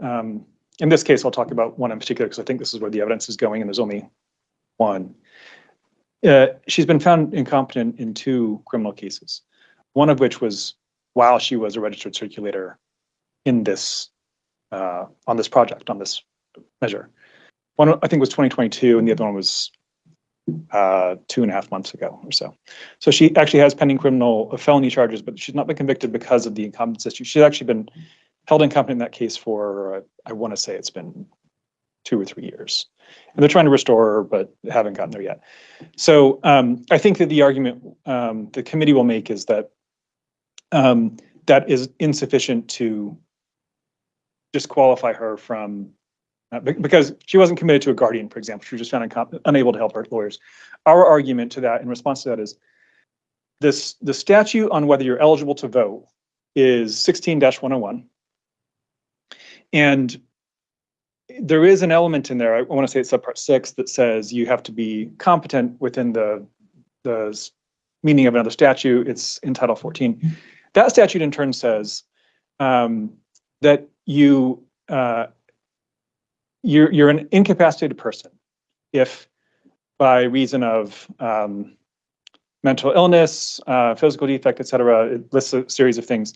S4: in this case, I'll talk about one in particular because I think this is where the evidence is going, and there's only one. She's been found incompetent in 2 criminal cases, one of which was while she was a registered circulator in this, on this project, on this measure. One, I think, was 2022, and the other one was 2.5 months ago or so. So she actually has pending felony charges, but she's not been convicted because of the incompetence issue. She's actually been held incompetent in that case for, I want to say it's been 2 or 3 years. And they're trying to restore her, but haven't gotten there yet. So I think that the argument the committee will make is that that is insufficient to disqualify her from, because she wasn't committed to a guardian, for example. She was just found unable to help her lawyers. Our argument to that, in response to that, is the statute on whether you're eligible to vote is 16-101. And there is an element in there, I want to say it's subpart 6, that says you have to be competent within the meaning of another statute. It's in Title 14. That statute in turn says that you're an incapacitated person if by reason of mental illness, physical defect, et cetera, it lists a series of things,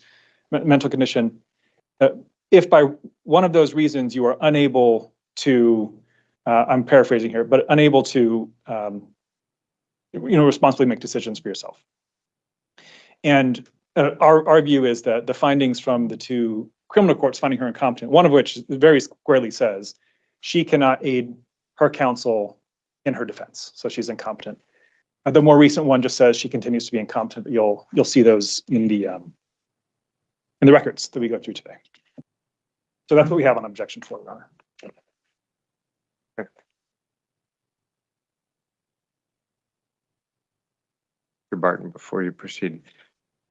S4: mental condition, if by one of those reasons you are unable to, I'm paraphrasing here, but unable to, responsibly make decisions for yourself. And our view is that the findings from the 2 criminal courts finding her incompetent, one of which very squarely says she cannot aid her counsel in her defense, so she's incompetent. The more recent one just says she continues to be incompetent, but you'll see those in the records that we go through today. So that's what we have on objection 4, Your Honor.
S3: Mr. Barton, before you proceed,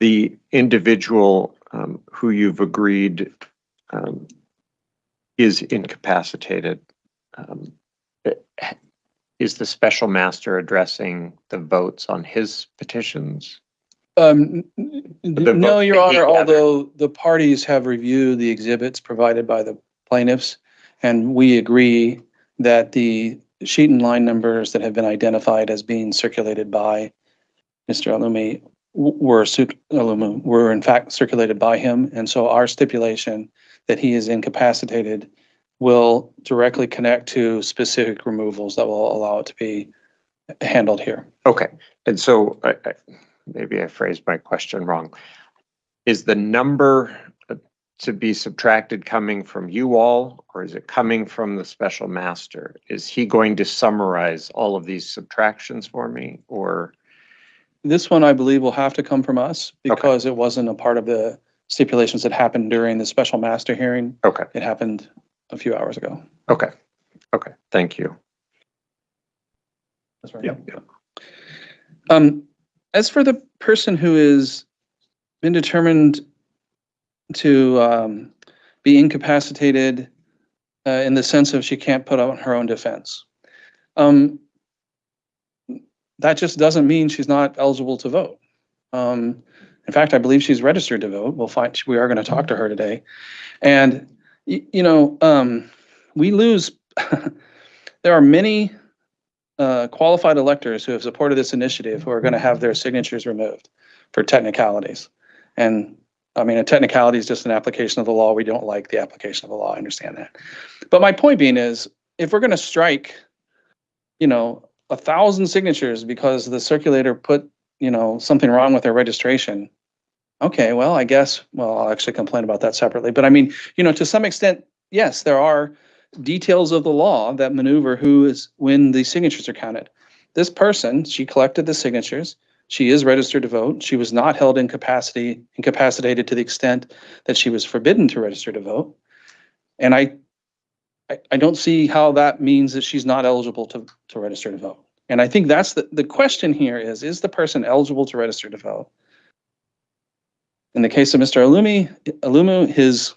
S3: the individual who you've agreed is incapacitated, is the special master addressing the votes on his petitions?
S6: No, Your Honor, although the parties have reviewed the exhibits provided by the plaintiffs, and we agree that the sheet and line numbers that have been identified as being circulated by Mr. Alumi were in fact circulated by him. And so our stipulation that he is incapacitated will directly connect to specific removals that will allow it to be handled here.
S3: Okay, and so maybe I phrased my question wrong. Is the number to be subtracted coming from you all, or is it coming from the special master? Is he going to summarize all of these subtractions for me, or?
S6: This one, I believe, will have to come from us because it wasn't a part of the stipulations that happened during the special master hearing.
S3: Okay.
S6: It happened a few hours ago.
S3: Okay. Okay. Thank you.
S4: That's right.
S6: Yeah. As for the person who has been determined to be incapacitated in the sense of she can't put on her own defense, that just doesn't mean she's not eligible to vote. In fact, I believe she's registered to vote. We are going to talk to her today. And, we lose, there are many qualified electors who have supported this initiative who are going to have their signatures removed for technicalities. And I mean, a technicality is just an application of the law. We don't like the application of the law. I understand that. But my point being is, if we're going to strike, 1,000 signatures because the circulator put, something wrong with their registration. Okay, well, I guess, I'll actually complain about that separately. But I mean, to some extent, yes, there are details of the law that maneuver when the signatures are counted. This person, she collected the signatures. She is registered to vote. She was not held incapacitated to the extent that she was forbidden to register to vote. And I don't see how that means that she's not eligible to register to vote. And I think that's the question here is the person eligible to register to vote? In the case of Mr. Alumu, his,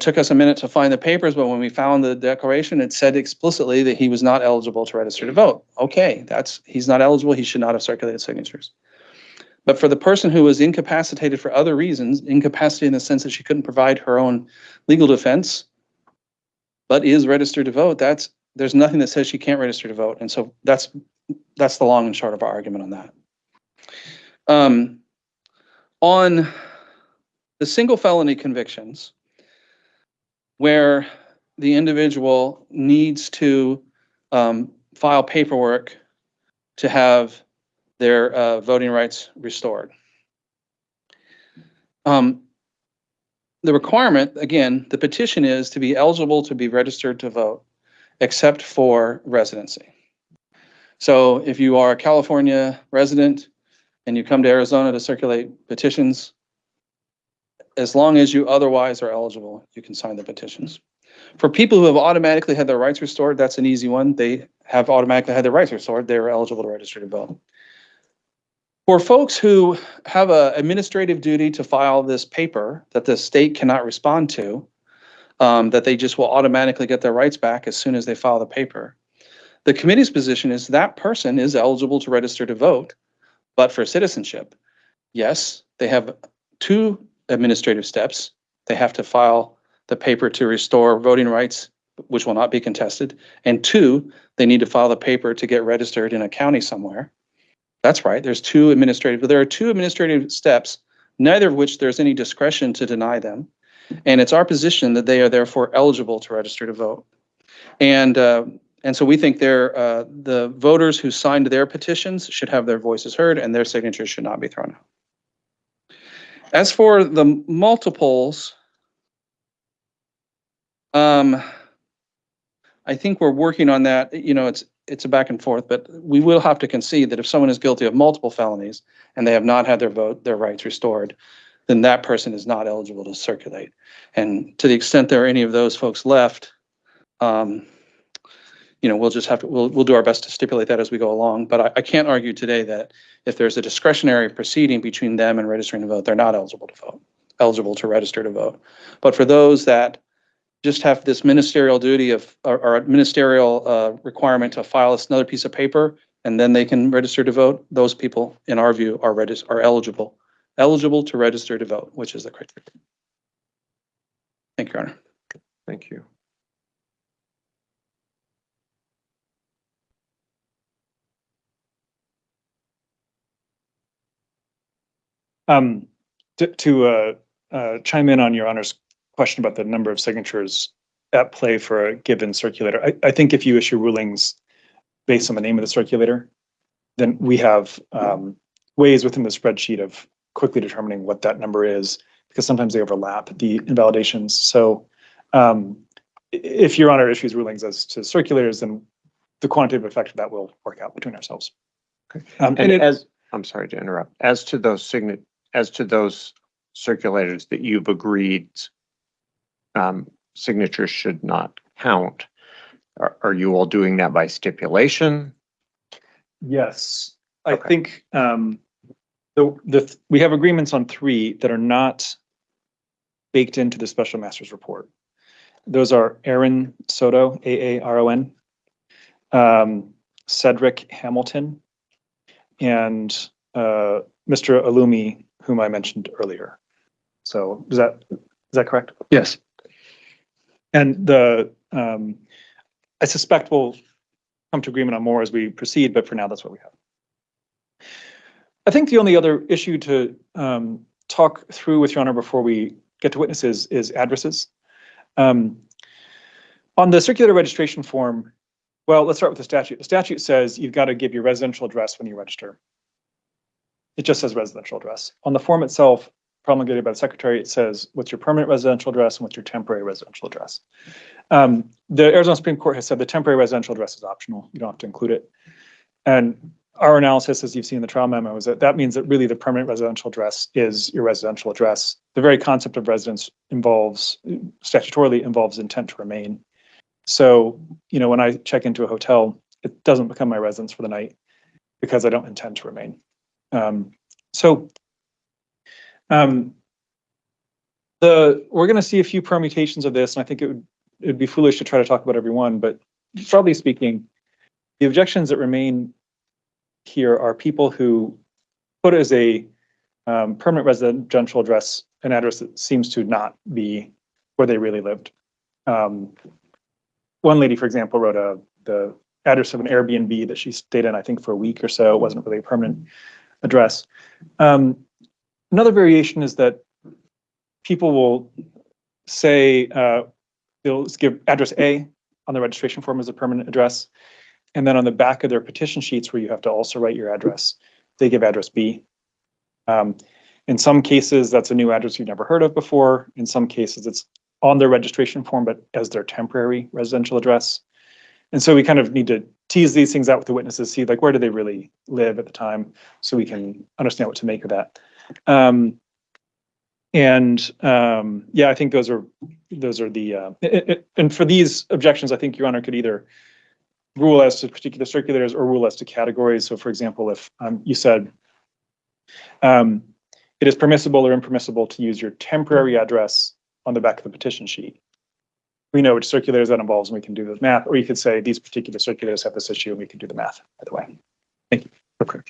S6: took us a minute to find the papers, but when we found the declaration, it said explicitly that he was not eligible to register to vote. Okay, he's not eligible. He should not have circulated signatures. But for the person who was incapacitated for other reasons, incapacitated in the sense that she couldn't provide her own legal defense, but is registered to vote, there's nothing that says she can't register to vote. And so that's the long and short of our argument on that. On the single felony convictions, where the individual needs to file paperwork to have their voting rights restored. the requirement, again, the petition is to be eligible to be registered to vote, except for residency. So if you are a California resident and you come to Arizona to circulate petitions, as long as you otherwise are eligible, you can sign the petitions. For people who have automatically had their rights restored, that's an easy one. They have automatically had their rights restored. They are eligible to register to vote. For folks who have an administrative duty to file this paper that the state cannot respond to, that they just will automatically get their rights back as soon as they file the paper, the committee's position is that person is eligible to register to vote, but for citizenship, yes, they have 2 administrative steps. They have to file the paper to restore voting rights, which will not be contested. And 2, they need to file the paper to get registered in a county somewhere. That's right. There are 2 administrative steps, neither of which there's any discretion to deny them. And it's our position that they are therefore eligible to register to vote. And so we think the voters who signed their petitions should have their voices heard and their signatures should not be thrown out. As for the multiples, I think we're working on that. You know, it's a back and forth, but we will have to concede that if someone is guilty of multiple felonies and they have not had their rights restored, then that person is not eligible to circulate. And to the extent there are any of those folks left, you know, we'll just have to, we'll do our best to stipulate that as we go along. But I can't argue today that if there's a discretionary proceeding between them and registering to vote, they're not eligible to vote, eligible to register to vote. But for those that just have this ministerial duty of, or ministerial requirement to file another piece of paper, and then they can register to vote, those people, in our view, are eligible to register to vote, which is the criteria. Thank you, Your Honor.
S3: Thank you.
S4: To chime in on Your Honor's question about the number of signatures at play for a given circulator, I think if you issue rulings based on the name of the circulator, then we have ways within the spreadsheet of quickly determining what that number is, because sometimes they overlap the invalidations. So if Your Honor issues rulings as to circulators, then the quantitative effect of that will work out between ourselves.
S3: Okay. I'm sorry to interrupt, as to those circulators that you've agreed signatures should not count, are you all doing that by stipulation?
S4: Yes, I
S3: Okay.
S4: think we have agreements on 3 that are not baked into the special master's report. Those are Aaron Soto, Aaron, Cedric Hamilton, and Mr. Alumi, whom I mentioned earlier. So is that correct?
S6: Yes.
S4: And I suspect we'll come to agreement on more as we proceed, but for now, that's what we have. I think the only other issue to talk through with Your Honor before we get to witnesses is addresses. On the circulator registration form, well, let's start with the statute. The statute says you've got to give your residential address when you register. It just says residential address. On the form itself, promulgated by the secretary, it says what's your permanent residential address and what's your temporary residential address. The Arizona Supreme Court has said the temporary residential address is optional. You don't have to include it. And our analysis, as you've seen in the trial memo, is that means that really the permanent residential address is your residential address. The very concept of residence statutorily involves intent to remain. So, you know, when I check into a hotel, it doesn't become my residence for the night because I don't intend to remain. We're going to see a few permutations of this, and I think it would be foolish to try to talk about every one, but broadly speaking, the objections that remain here are people who put as a permanent residential address an address that seems to not be where they really lived. One lady, for example, wrote the address of an Airbnb that she stayed in, I think, for a week or so. It wasn't really a permanent address. Another variation is that people will say they'll give address A on the registration form as a permanent address, and then on the back of their petition sheets where you have to also write your address, they give address B. And In some cases, that's a new address you've never heard of before. In some cases, it's on their registration form, but as their temporary residential address. And so we kind of need to tease these things out with the witnesses, see like where do they really live at the time, so we can understand what to make of that. Yeah, I think those are the and for these objections, I think Your Honor could either rule as to particular circulators or rule as to categories. So for example, if you said it is permissible or impermissible to use your temporary address on the back of the petition sheet, we know which circulators that involves and we can do the math. Or you could say these particular circulators have this issue and we can do the math either way. Thank you. Okay.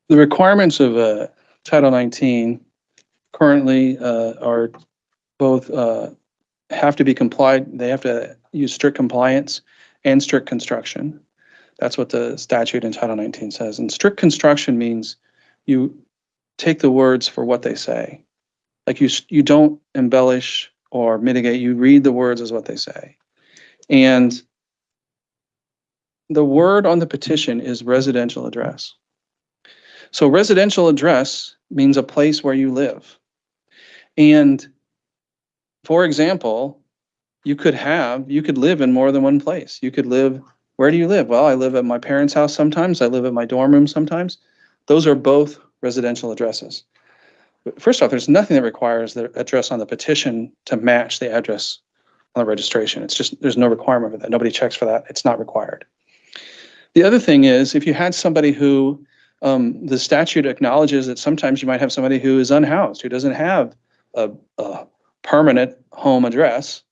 S6: The requirements of Title 19 currently are both have to be complied. They have to use strict compliance and strict construction. That's what the statute in Title 19 says. And strict construction means you take the words for what they say. Like you don't embellish or mitigate. You read the words as what they say. And the word on the petition is residential address. So residential address means a place where you live. And for example, you could live in more than one place. You could live, where do you live? Well, I live at my parents' house sometimes. I live at my dorm room sometimes. Those are both residential addresses. But first off, there's nothing that requires the address on the petition to match the address on the registration. It's just, there's no requirement for that. Nobody checks for that. It's not required. The other thing is, if you had somebody who, the statute acknowledges that sometimes you might have somebody who is unhoused, who doesn't have a permanent home address.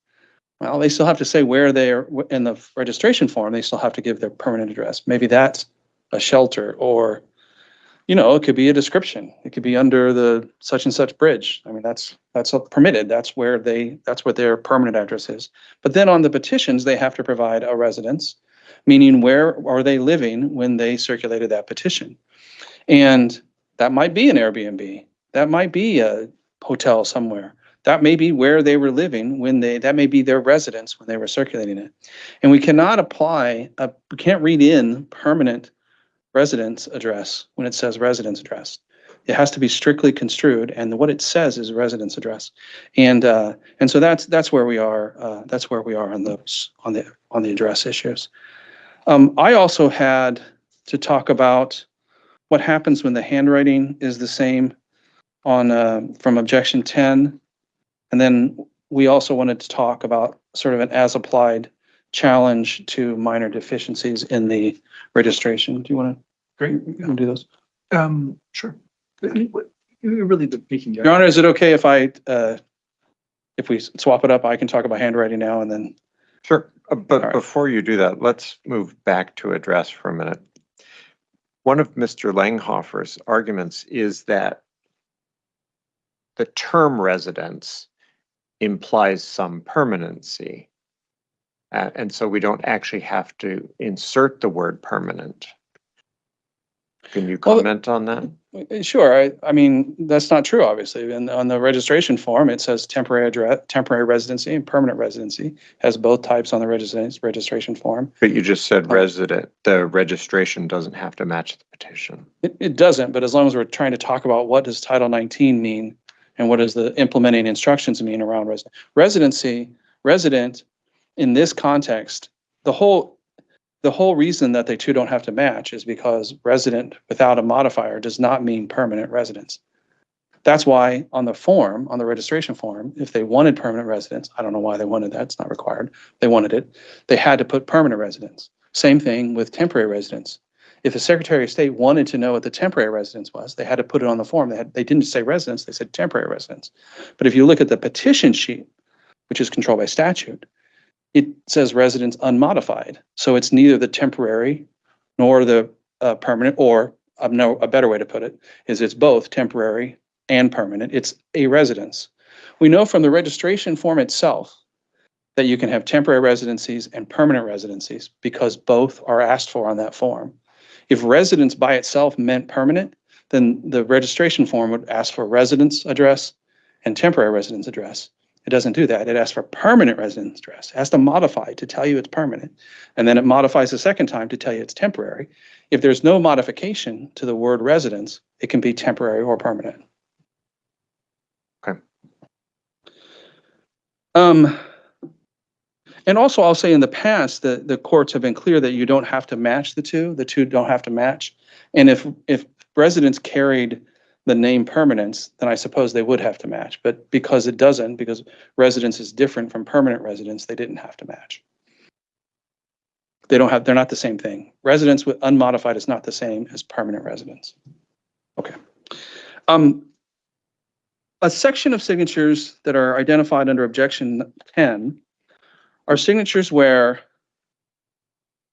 S6: Well, they still have to say where they are in the registration form. They still have to give their permanent address. Maybe that's a shelter, or, you know, it could be a description. It could be under the such and such bridge. I mean, that's permitted. That's what their permanent address is. But then on the petitions, they have to provide a residence, meaning where are they living when they circulated that petition. And that might be an Airbnb. That might be a hotel somewhere. That may be where they were living that may be their residence when they were circulating it. And we cannot we can't read in permanent residence address when it says residence address. It has to be strictly construed, and what it says is residence address. And so that's where we are. That's where we are on the address issues. I also had to talk about what happens when the handwriting is the same on from objection 10. And then we also wanted to talk about sort of an as-applied challenge to minor deficiencies in the registration. Do you want to do those?
S4: Sure. You're really making.
S6: Your Honor, is it okay if we swap it up? I can talk about handwriting now and then.
S3: Sure, but
S6: right.
S3: Before you do that, let's move back to address for a minute. One of Mr. Langhofer's arguments is that the term residence implies some permanency. And so we don't actually have to insert the word permanent. Can you comment on that?
S6: Sure. I mean, that's not true, obviously. And on the registration form, it says temporary temporary residency and permanent residency, has both types on the registration form.
S3: But you just said the registration doesn't have to match the petition.
S6: It doesn't, but as long as we're trying to talk about what does Title 19 mean and what does the implementing instructions mean around resident in this context, the whole reason that they two don't have to match is because resident without a modifier does not mean permanent residence. That's why on the form, on the registration form, if they wanted permanent residence, I don't know why they wanted that, it's not required, they wanted it, they had to put permanent residence. Same thing with temporary residence. If the Secretary of State wanted to know what the temporary residence was, they had to put it on the form. They didn't say residence, they said temporary residence. But if you look at the petition sheet, which is controlled by statute, it says residence unmodified. So it's neither the temporary nor the permanent, or a better way to put it is it's both temporary and permanent. It's a residence. We know from the registration form itself that you can have temporary residencies and permanent residencies because both are asked for on that form. If residence by itself meant permanent, then the registration form would ask for residence address and temporary residence address. It doesn't do that. It asks for permanent residence address. It has to modify to tell you it's permanent. And then it modifies a second time to tell you it's temporary. If there's no modification to the word residence, it can be temporary or permanent.
S3: Okay.
S6: And also I'll say in the past that the courts have been clear that you don't have to match the two don't have to match. And if residence carried the name permanence, then I suppose they would have to match. But because it doesn't, because residence is different from permanent residence, they didn't have to match. They're not the same thing. Residence with unmodified is not the same as permanent residence. Okay. A section of signatures that are identified under objection 10 are signatures where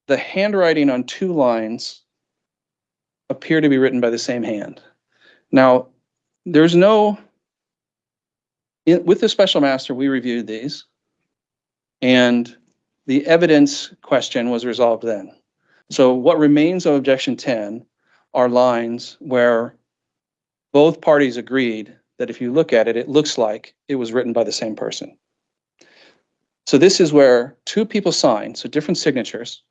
S6: the handwriting on two lines appear to be written by the same hand. Now, there's with the special master, we reviewed these, and the evidence question was resolved then. So what remains of objection 10 are lines where both parties agreed that if you look at it, it looks like it was written by the same person. So this is where two people signed, so different signatures,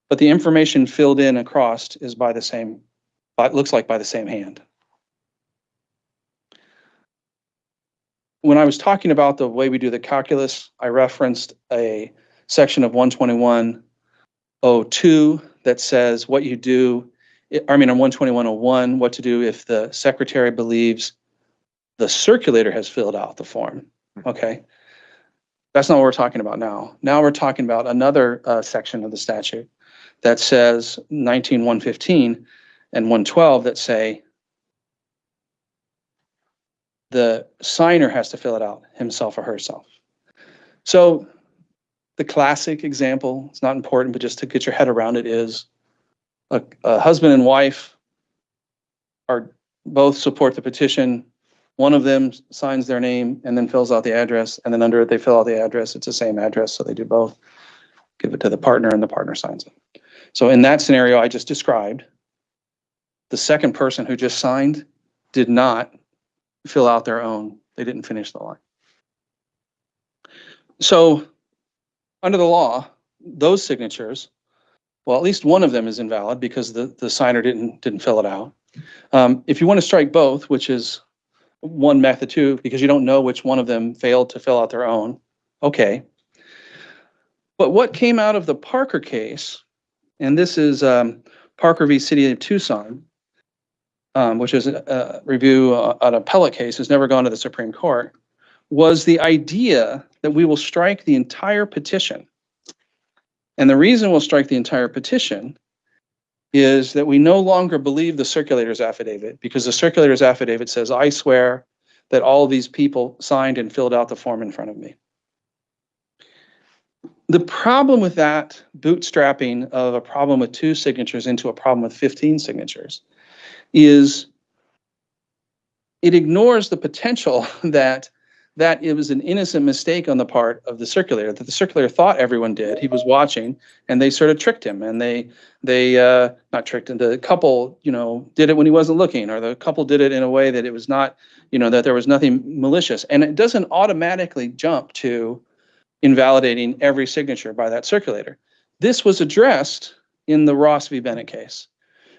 S6: but the information filled in across is by the same, looks like by the same hand. When I was talking about the way we do the calculus, I referenced a section of 121.02 that says what you do, on 121.01, what to do if the secretary believes the circulator has filled out the form, okay? That's not what we're talking about now. Now we're talking about another section of the statute that says 19.115 and 112 that say the signer has to fill it out himself or herself. So the classic example, it's not important, but just to get your head around it, is a husband and wife are both support the petition. One of them signs their name and then fills out the address, and then under it they fill out the address. It's the same address, so they do both. Give it to the partner and the partner signs it. So in that scenario I just described, the second person who just signed did not fill out their own. They didn't finish the line. So under the law, those signatures, well, at least one of them is invalid because the signer didn't fill it out. If you want to strike both, which is one method too, because you don't know which one of them failed to fill out their own, okay. But what came out of the Parker case, and this is Parker v. City of Tucson, which is a review, an appellate case, has never gone to the Supreme Court, was the idea that we will strike the entire petition. And the reason we'll strike the entire petition is that we no longer believe the circulator's affidavit, because the circulator's affidavit says, I swear that all of these people signed and filled out the form in front of me. The problem with that bootstrapping of a problem with 2 signatures into a problem with 15 signatures is it ignores the potential that it was an innocent mistake on the part of the circulator, that the circulator thought everyone did. He was watching, and they sort of tricked him, and they not tricked him. The couple, did it when he wasn't looking, or the couple did it in a way that it was not, that there was nothing malicious. And it doesn't automatically jump to invalidating every signature by that circulator. This was addressed in the Ross v. Bennett case.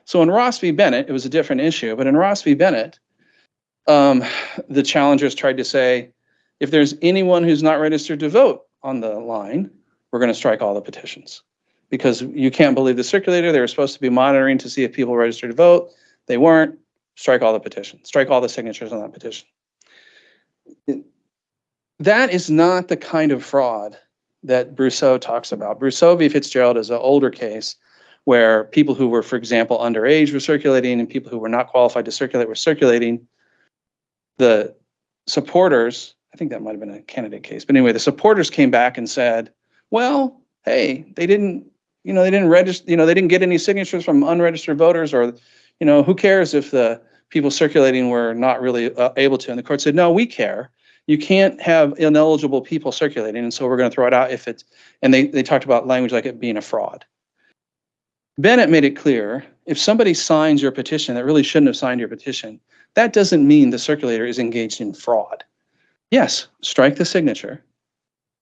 S6: So in Ross v. Bennett, it was a different issue, but in Ross v. Bennett, the challengers tried to say, if there's anyone who's not registered to vote on the line, we're going to strike all the petitions. Because you can't believe the circulator. They were supposed to be monitoring to see if people registered to vote. They weren't. Strike all the petitions. Strike all the signatures on that petition. That is not the kind of fraud that Brousseau talks about. Brousseau v. Fitzgerald is an older case where people who were, for example, underage were circulating, and people who were not qualified to circulate were circulating. The supporters, I think that might have been a candidate case, but anyway, the supporters came back and said, well, hey, they didn't register, they didn't get any signatures from unregistered voters, or, who cares if the people circulating were not really able to? And the court said, no, we care. You can't have ineligible people circulating, and so we're going to throw it out if it's, and they talked about language like it being a fraud. Bennett made it clear, if somebody signs your petition that really shouldn't have signed your petition, that doesn't mean the circulator is engaged in fraud. yes, strike the signature.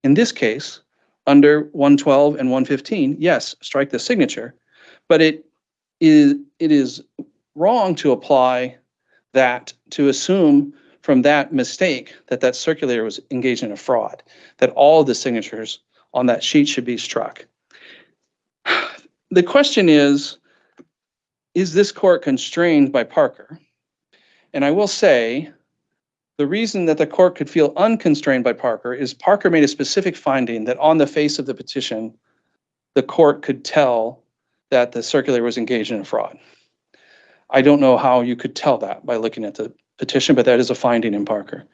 S6: In this case, under 112 and 115, yes, strike the signature, but it is wrong to apply that, to assume from that mistake that that circulator was engaged in a fraud, that all the signatures on that sheet should be struck. The question is this court constrained by Parker? And I will say, the reason that the court could feel unconstrained by Parker is Parker made a specific finding that on the face of the petition, the court could tell that the circulator was engaged in a fraud. I don't know how you could tell that by looking at the petition, but that is a finding in Parker.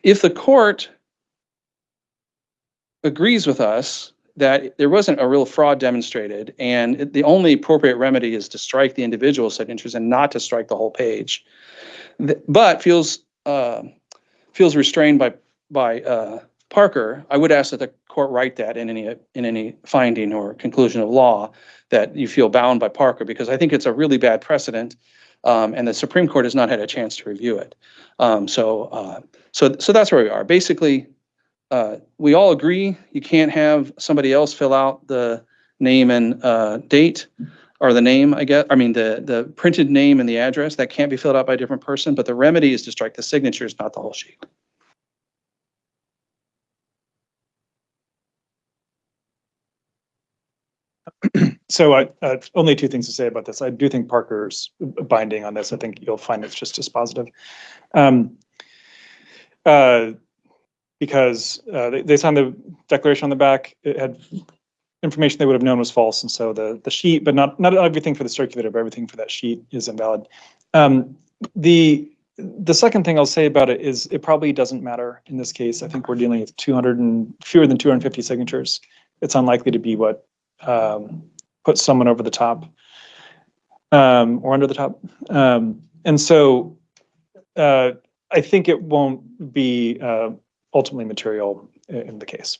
S6: If the court agrees with us that there wasn't a real fraud demonstrated and the only appropriate remedy is to strike the individual signatures and not to strike the whole page, but feels restrained by Parker, I would ask that the court write that in any finding or conclusion of law that you feel bound by Parker, because I think it's a really bad precedent, and the Supreme Court has not had a chance to review it. So that's where we are. Basically, we all agree you can't have somebody else fill out the name and date, or the name, the printed name and the address. That can't be filled out by a different person, but the remedy is to strike the signatures, not the whole sheet.
S4: So only two things to say about this. I do think Parker's binding on this. I think you'll find it's just as positive. Because they signed the declaration on the back. It had information they would have known was false, and so the sheet, but not everything for the circulator, but everything for that sheet is invalid. The second thing I'll say about it is it probably doesn't matter in this case. I think we're dealing with fewer than 250 signatures. It's unlikely to be what puts someone over the top or under the top. And so I think it won't be ultimately material in the case.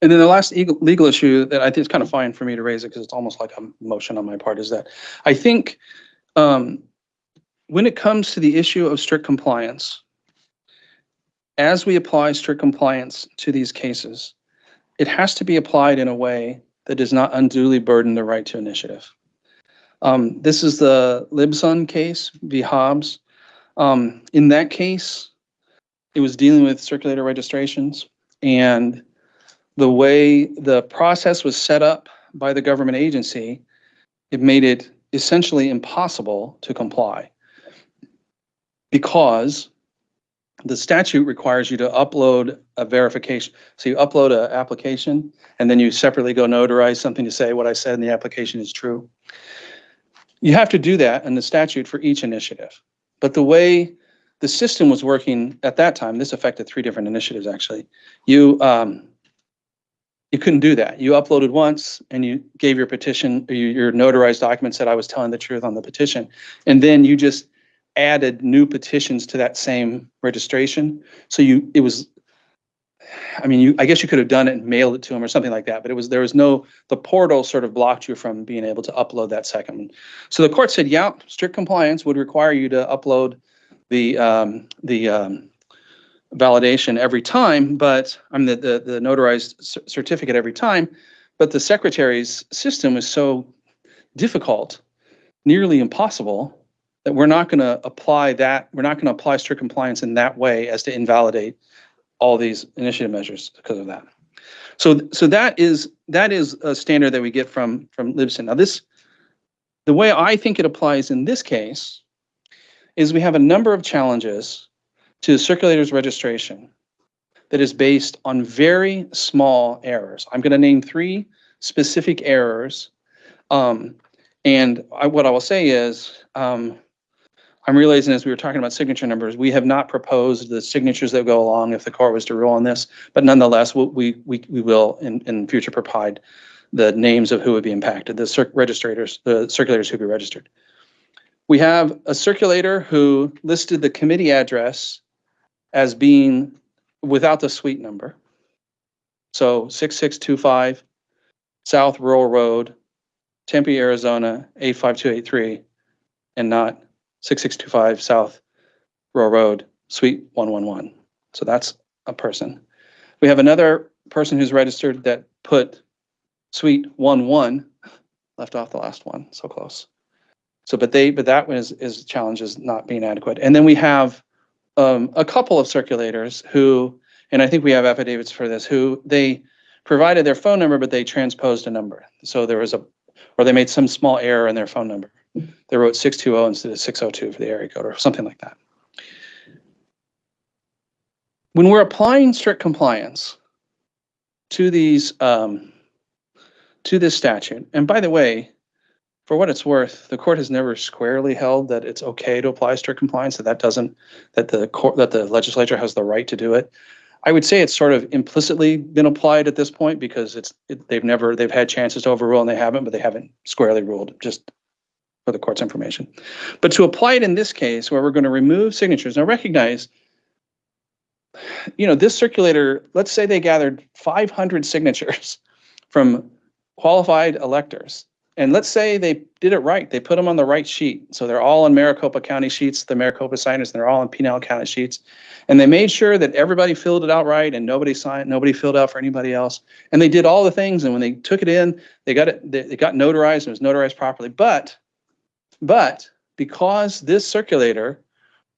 S6: And then the last legal issue that I think is kind of fine for me to raise it, because it's almost like a motion on my part, is that I think when it comes to the issue of strict compliance, as we apply strict compliance to these cases, it has to be applied in a way that does not unduly burden the right to initiative. This is the Libson case v. Hobbs. In that case, it was dealing with circulator registrations, and the way the process was set up by the government agency, it made it essentially impossible to comply, because the statute requires you to upload a verification. So you upload an application, and then you separately go notarize something to say what I said in the application is true. You have to do that in the statute for each initiative. But the way the system was working at that time, this affected 3 different initiatives actually, you couldn't do that. You uploaded once and you gave your petition, your notarized document said I was telling the truth on the petition, and then you just added new petitions to that same registration. So I guess you could have done it and mailed it to them or something like that, but the portal sort of blocked you from being able to upload that second one. So the court said, yeah, strict compliance would require you to upload the validation every time, but the notarized certificate every time, but the secretary's system is so difficult, nearly impossible, that we're not going to apply that. We're not going to apply strict compliance in that way as to invalidate all these initiative measures because of that. So that is a standard that we get from Libson. Now the way I think it applies in this case is we have a number of challenges to the circulator's registration that is based on very small errors. I'm going to name 3 specific errors. What I will say is, I'm realizing as we were talking about signature numbers, we have not proposed the signatures that go along if the court was to rule on this, but nonetheless, we will in future provide the names of who would be impacted, the circulators who would be registered. We have a circulator who listed the committee address as being without the suite number. So 6625 South Rural Road, Tempe, Arizona, 85283, and not 6625 South Row Road, Suite 111. So that's a person. We have another person who's registered that put Suite 11, left off the last one, so close. So, but that one is challenges not being adequate. And then we have a couple of circulators who, and I think we have affidavits for this, who they provided their phone number, but they transposed a number. So there was or they made some small error in their phone number. They wrote 620 instead of 602 for the area code or something like that. When we're applying strict compliance to these, to this statute, and by the way, for what it's worth, the court has never squarely held that it's okay to apply strict compliance, that the legislature has the right to do it. I would say it's sort of implicitly been applied at this point because they've had chances to overrule and they haven't, but they haven't squarely ruled, just for the court's information. But to apply it in this case where we're going to remove signatures, now recognize, this circulator, let's say they gathered 500 signatures from qualified electors. And let's say they did it right. They put them on the right sheet. So they're all on Maricopa County sheets, the Maricopa signers, and they're all on Pinal County sheets. And they made sure that everybody filled it out right and nobody filled out for anybody else. And they did all the things. And when they took it in, they got notarized and it was notarized properly. But because this circulator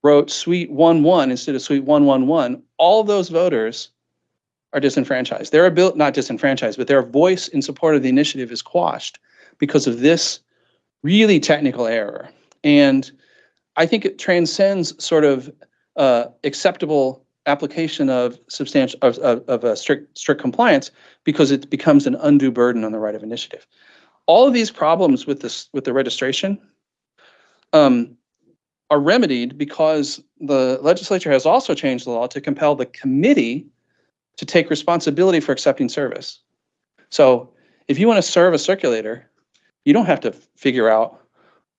S6: wrote Suite 11 instead of Suite 111, all those voters are disenfranchised. Not disenfranchised, but their voice in support of the initiative is quashed because of this really technical error. And I think it transcends sort of acceptable application of strict compliance because it becomes an undue burden on the right of initiative. All of these problems with the registration are remedied because the legislature has also changed the law to compel the committee to take responsibility for accepting service. So if you want to serve a circulator, you don't have to figure out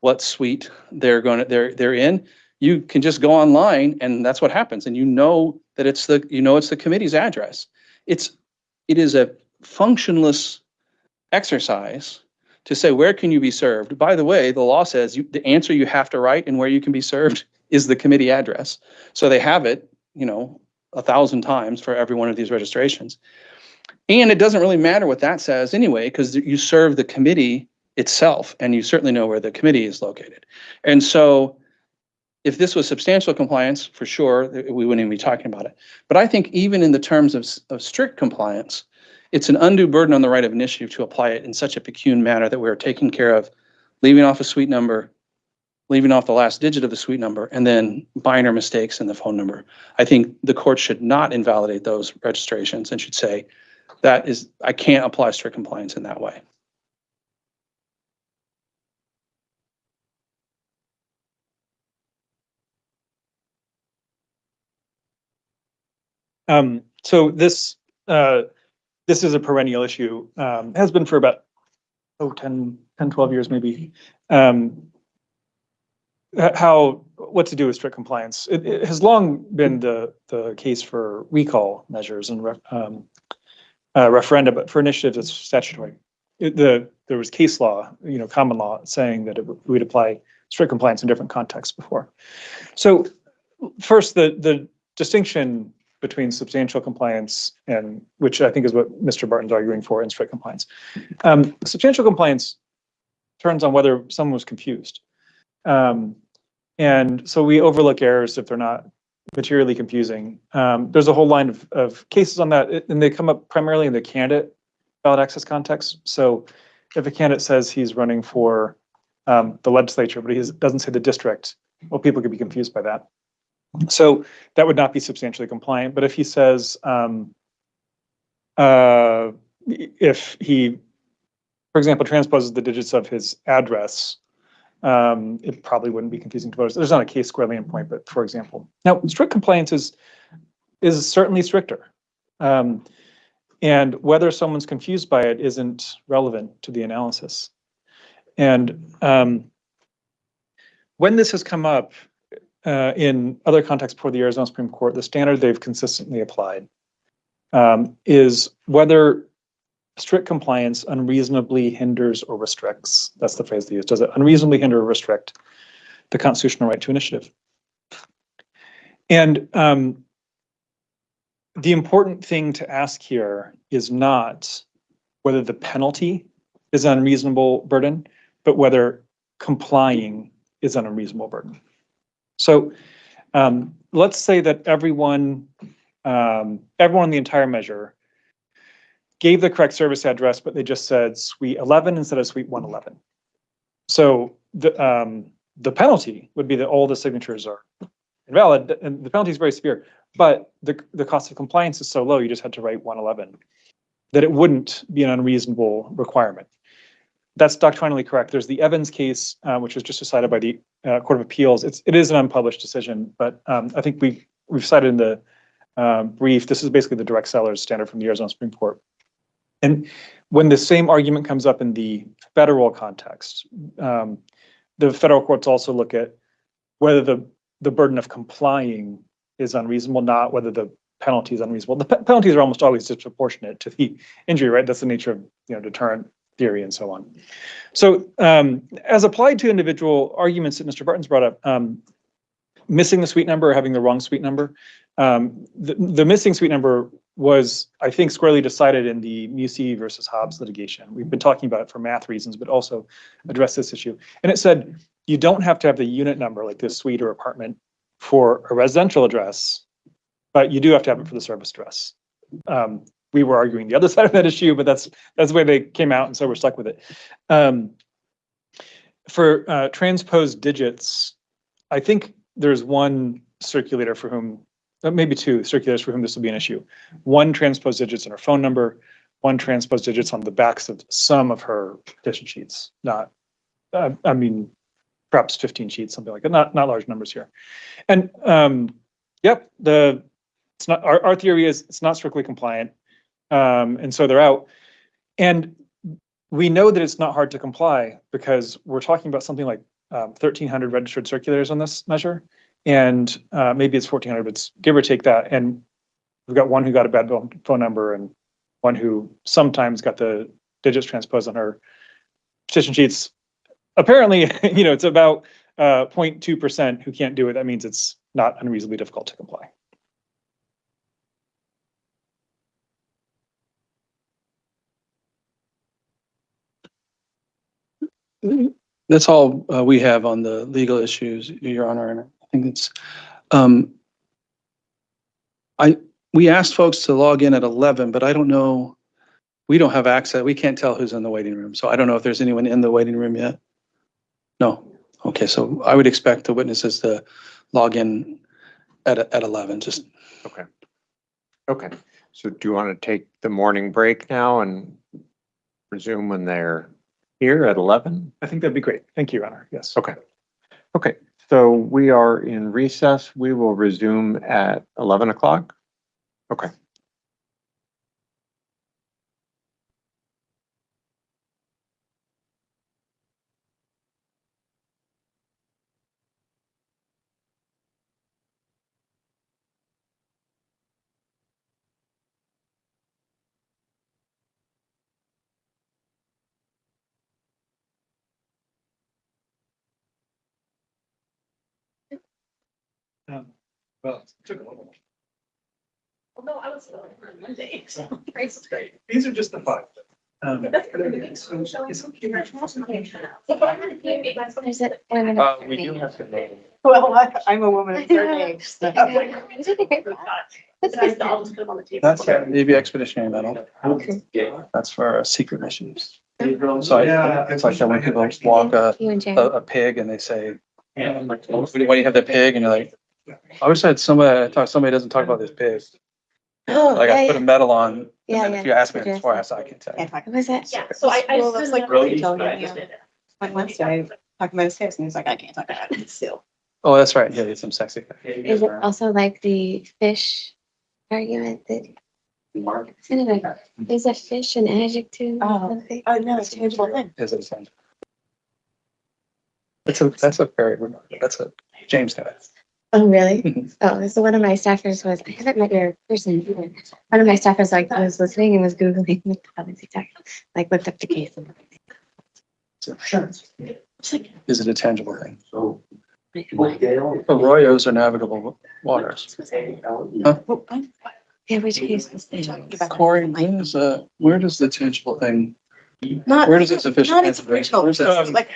S6: what suite they're in. You can just go online and that's what happens. And that it's the committee's address. It is a functionless exercise to say, where can you be served? By the way, the law says the answer you have to write and where you can be served is the committee address. So they have it, 1,000 times for every one of these registrations. And it doesn't really matter what that says anyway, because you serve the committee itself, and you certainly know where the committee is located. And so if this was substantial compliance, for sure, we wouldn't even be talking about it. But I think even in the terms of strict compliance, it's an undue burden on the right of initiative to apply it in such a peculiar manner that we're taking care of leaving off a suite number, leaving off the last digit of the suite number, and then minor mistakes in the phone number. I think the court should not invalidate those registrations and should say, I can't apply strict compliance in that way.
S4: So this is a perennial issue, has been for about 10, 12 years maybe. What to do with strict compliance. It has long been the case for recall measures and referenda, but for initiatives it's statutory. There was case law, common law saying that we'd apply strict compliance in different contexts before. So first, the distinction between substantial compliance and, which I think is what Mr. Barton's arguing for, and strict compliance. Substantial compliance turns on whether someone was confused. And so we overlook errors if they're not materially confusing. There's a whole line of cases on that, and they come up primarily in the candidate ballot access context. So if a candidate says he's running for the legislature, but he doesn't say the district, well, people could be confused by that. So that would not be substantially compliant. But if he says, if he, for example, transposes the digits of his address, it probably wouldn't be confusing to voters. There's not a case squarely in point, but for example. Now, strict compliance is certainly stricter. And whether someone's confused by it isn't relevant to the analysis. And when this has come up in other contexts before the Arizona Supreme Court, the standard they've consistently applied is whether strict compliance unreasonably hinders or restricts. That's the phrase they use. Does it unreasonably hinder or restrict the constitutional right to initiative? And the important thing to ask here is not whether the penalty is an unreasonable burden, but whether complying is an unreasonable burden. So let's say that everyone in the entire measure gave the correct service address, but they just said suite 11 instead of suite 111. So the penalty would be that all the signatures are invalid, and the penalty is very severe, but the cost of compliance is so low, you just had to write 111, that it wouldn't be an unreasonable requirement. That's doctrinally correct. There's the Evans case, which was just decided by the Court of Appeals. It is an unpublished decision, but I think we've cited in the brief, this is basically the direct seller's standard from the Arizona Supreme Court. And when the same argument comes up in the federal context, the federal courts also look at whether the burden of complying is unreasonable, not whether the penalty is unreasonable. The penalties are almost always disproportionate to the injury, right? That's the nature of deterrent theory and so on. So as applied to individual arguments that Mr. Barton's brought up, missing the suite number or having the wrong suite number, the missing suite number was, I think, squarely decided in the Musi versus Hobbs litigation. We've been talking about it for math reasons, but also address this issue. And it said, you don't have to have the unit number, like this suite or apartment, for a residential address, but you do have to have it for the service address. We were arguing the other side of that issue, but that's the way they came out, and so we're stuck with it. For transposed digits, I think there's one circulator for whom, maybe two circulators for whom this will be an issue. One transposed digits in her phone number, one transposed digits on the backs of some of her petition sheets. Not, I mean, perhaps 15 sheets, something like that. Not large numbers here. And yep, it's not our theory is it's not strictly compliant, and so they're out. And we know that it's not hard to comply because we're talking about something like 1,300 registered circulators on this measure, and maybe it's 1,400, but it's give or take that. And we've got one who got a bad phone number and one who sometimes got the digits transposed on her petition sheets. Apparently, it's about 0.2% who can't do it. That means it's not unreasonably difficult to comply.
S6: That's all we have on the legal issues, Your Honor, and I think it's, we asked folks to log in at 11, but I don't know, we don't have access, we can't tell who's in the waiting room, so I don't know if there's anyone in the waiting room yet. No, okay, so I would expect the witnesses to log in at 11, just.
S3: Okay, so do you want to take the morning break now and resume when they're here at 11?
S4: I think that'd be great. Thank you, Your Honor. Yes.
S3: Okay, so we are in recess. We will resume at 11 o'clock. Okay.
S4: Well, it took a little.
S2: Well, no, I was still on Monday.
S4: Grace is great. These are just the five.
S3: We do have to name.
S5: Well, I'm a woman of third age.
S6: That's Navy Expeditionary Medal. That's for secret missions. So it's like that when people walk a pig and they say, why do you have the pig? And you're like, I wish I had somebody, I thought somebody doesn't talk about this pig. Like I put a medal on, and if you ask me before, I can't tell you.
S5: What was that?
S2: Yeah, so I
S5: Well, that's like
S2: really
S5: told you. On Wednesday, talking about his hips, and he's like, I can't talk about it still.
S6: Oh, that's right. Yeah, it's some sexy.
S7: Is it also like the fish argument that isn't it like, is a fish an adjective? or
S5: Oh.
S7: something?
S5: Oh, no, it's a tangible thing.
S6: Is it same? That's a very, that's a James Harris.
S7: Oh, really? Oh, so one of my staffers was, I haven't met your person either. One of my staffers like was listening and was Googling the policy text, like looked up the case. And
S6: Is it a tangible thing?
S1: So.
S6: Arroyos are navigable waters.
S7: yeah, which case was this?
S6: Corey, where does the tangible thing,
S5: Not,
S6: where does it sufficient?
S5: not its original,
S6: Where's that?
S5: purpose, like,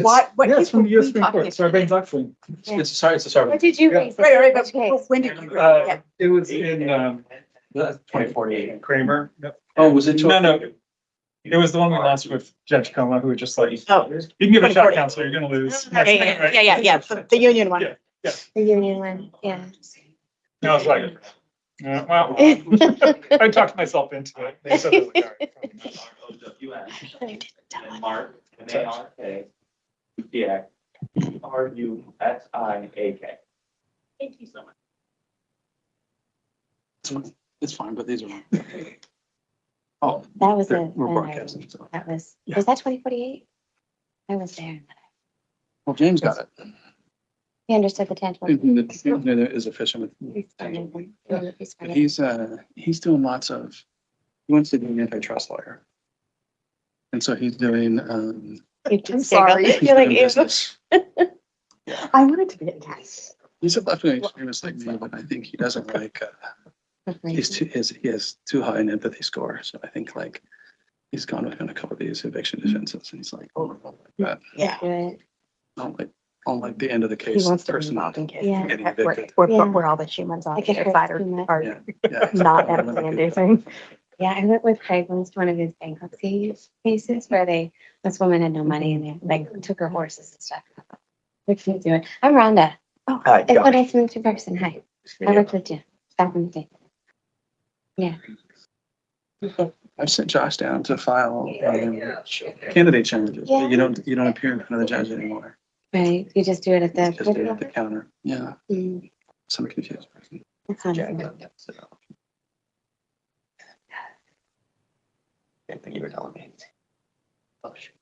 S5: what
S4: Yeah, it's
S5: case
S4: from
S5: were
S4: the US
S5: we
S4: Supreme
S5: talking
S4: Court, Sarbanes-Oxley.
S6: It's a
S7: What
S6: Sarbanes.
S7: did you
S4: Yeah.
S7: raise?
S5: Right,
S7: Which
S5: but
S7: case?
S5: when did you? Yeah.
S4: It was in,
S1: 2048.
S4: Kramer. Yep.
S6: Oh, was it?
S4: No. It was the one we lost with Judge Coma, who was just like, you
S5: Oh.
S4: can give it a shot,
S5: 2040.
S4: counselor, you're gonna lose.
S5: Yeah, the union one.
S4: Yeah.
S7: The union one, yeah.
S4: And I was like, yeah, well, I talked myself into it. They said, it was like, all right.
S1: And Mark, M-A-R-K, yeah, R-U-S-I-A-K.
S2: Thank you so much.
S6: It's fine, but these are. Oh,
S7: That was
S6: we're
S7: a.
S6: broadcasting. So.
S7: That was
S4: Yeah.
S7: that 2048? I was there.
S6: Well, James got it.
S7: He understood the tangible.
S6: It is efficient. But he's doing lots of, he wants to be an antitrust lawyer. And so he's doing,
S5: I'm sorry.
S6: he's doing business.
S5: I wanted to be a test.
S6: He's a left-wing extremist like me, but I think he doesn't like, he has too high an empathy score. So I think like, he's gone on a couple of these eviction defenses and he's like, oh, that,
S5: Yeah.
S6: on like the end of the
S5: He
S6: case.
S5: wants to be
S6: person
S5: involved in cases
S7: Yeah.
S6: getting
S5: where,
S6: evicted.
S7: Yeah.
S5: where all the humans on
S7: Like it
S5: their
S7: hurts
S5: side
S7: too much.
S5: are
S6: Yeah.
S5: not understanding.
S7: Yeah, I went with Craig once to one of his bankruptcy cases where this woman had no money and they like took her horses and stuff. What can you do it? I'm Rhonda.
S5: Oh,
S7: It's what I meet you person. Hi. I worked with you back in the day. Yeah.
S6: I've sent Josh down to file candidate challenges.
S7: Yeah.
S6: You don't appear in front of the judge anymore.
S7: Right. You just do it at the.
S6: Just do it at the counter. Yeah.
S7: Mm,
S6: Some confused person.
S7: that sounds
S1: Jack,
S7: good.
S1: so. Same thing you were telling me. Oh, shoot.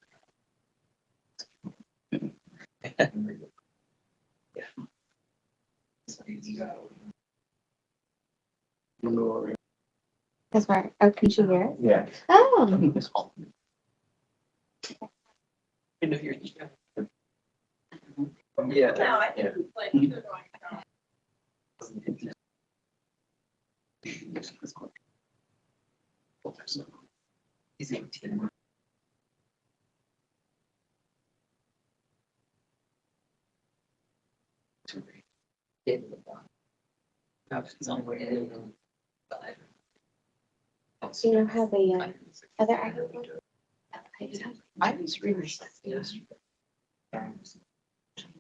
S7: That's where. Oh, can you hear it?
S1: Yeah.
S7: Oh.
S1: You know, you're. Yeah.
S2: No, I think it's like, you're going
S1: He's 18.
S7: Do you know how the other argument?
S1: I was reading yesterday.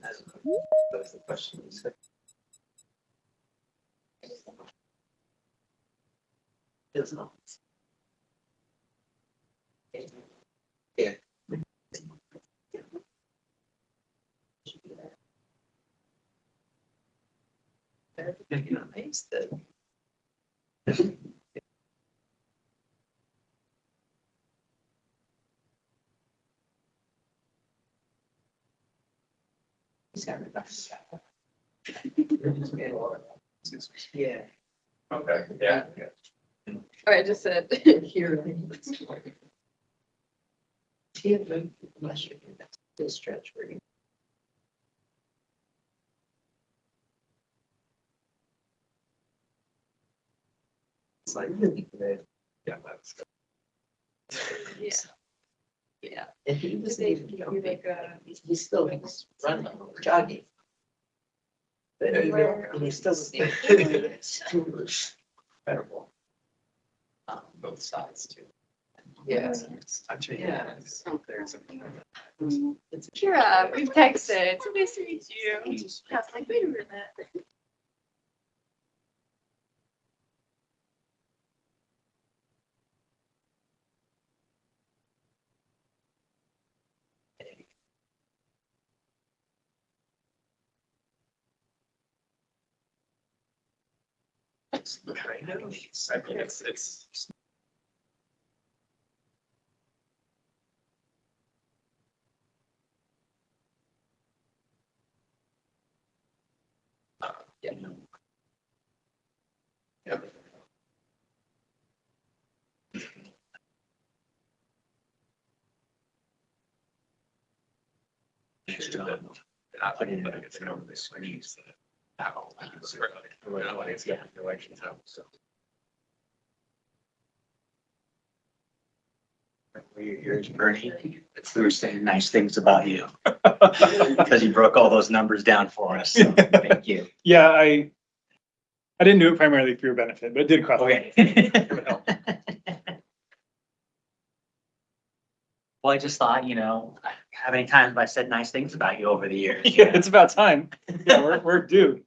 S1: That's the question. It's not. Yeah. You're amazed that. He's got enough. Yeah. Okay, yeah.
S2: I just said here.
S1: This stretch for you. It's like really good. Yeah, that's good.
S2: Yeah. Yeah.
S1: And he was
S2: They
S1: even
S2: give you
S1: jumping.
S2: like a.
S1: He still was running, jogging. But he still. Incredible. Both sides too. Yeah. It's touching. Yeah. There's it's
S2: Kira, we've texted. It's so nice to meet you. I was like, wait a minute.
S1: I know. I mean, it's. Yeah.
S8: Here's Bernie. We were saying nice things about you. Because you broke all those numbers down for us. So thank you.
S4: Yeah, I didn't do it primarily for your benefit, but it did cross.
S8: Okay. Well, I just thought, how many times have I said nice things about you over the years?
S4: Yeah, it's about time. Yeah, we're due.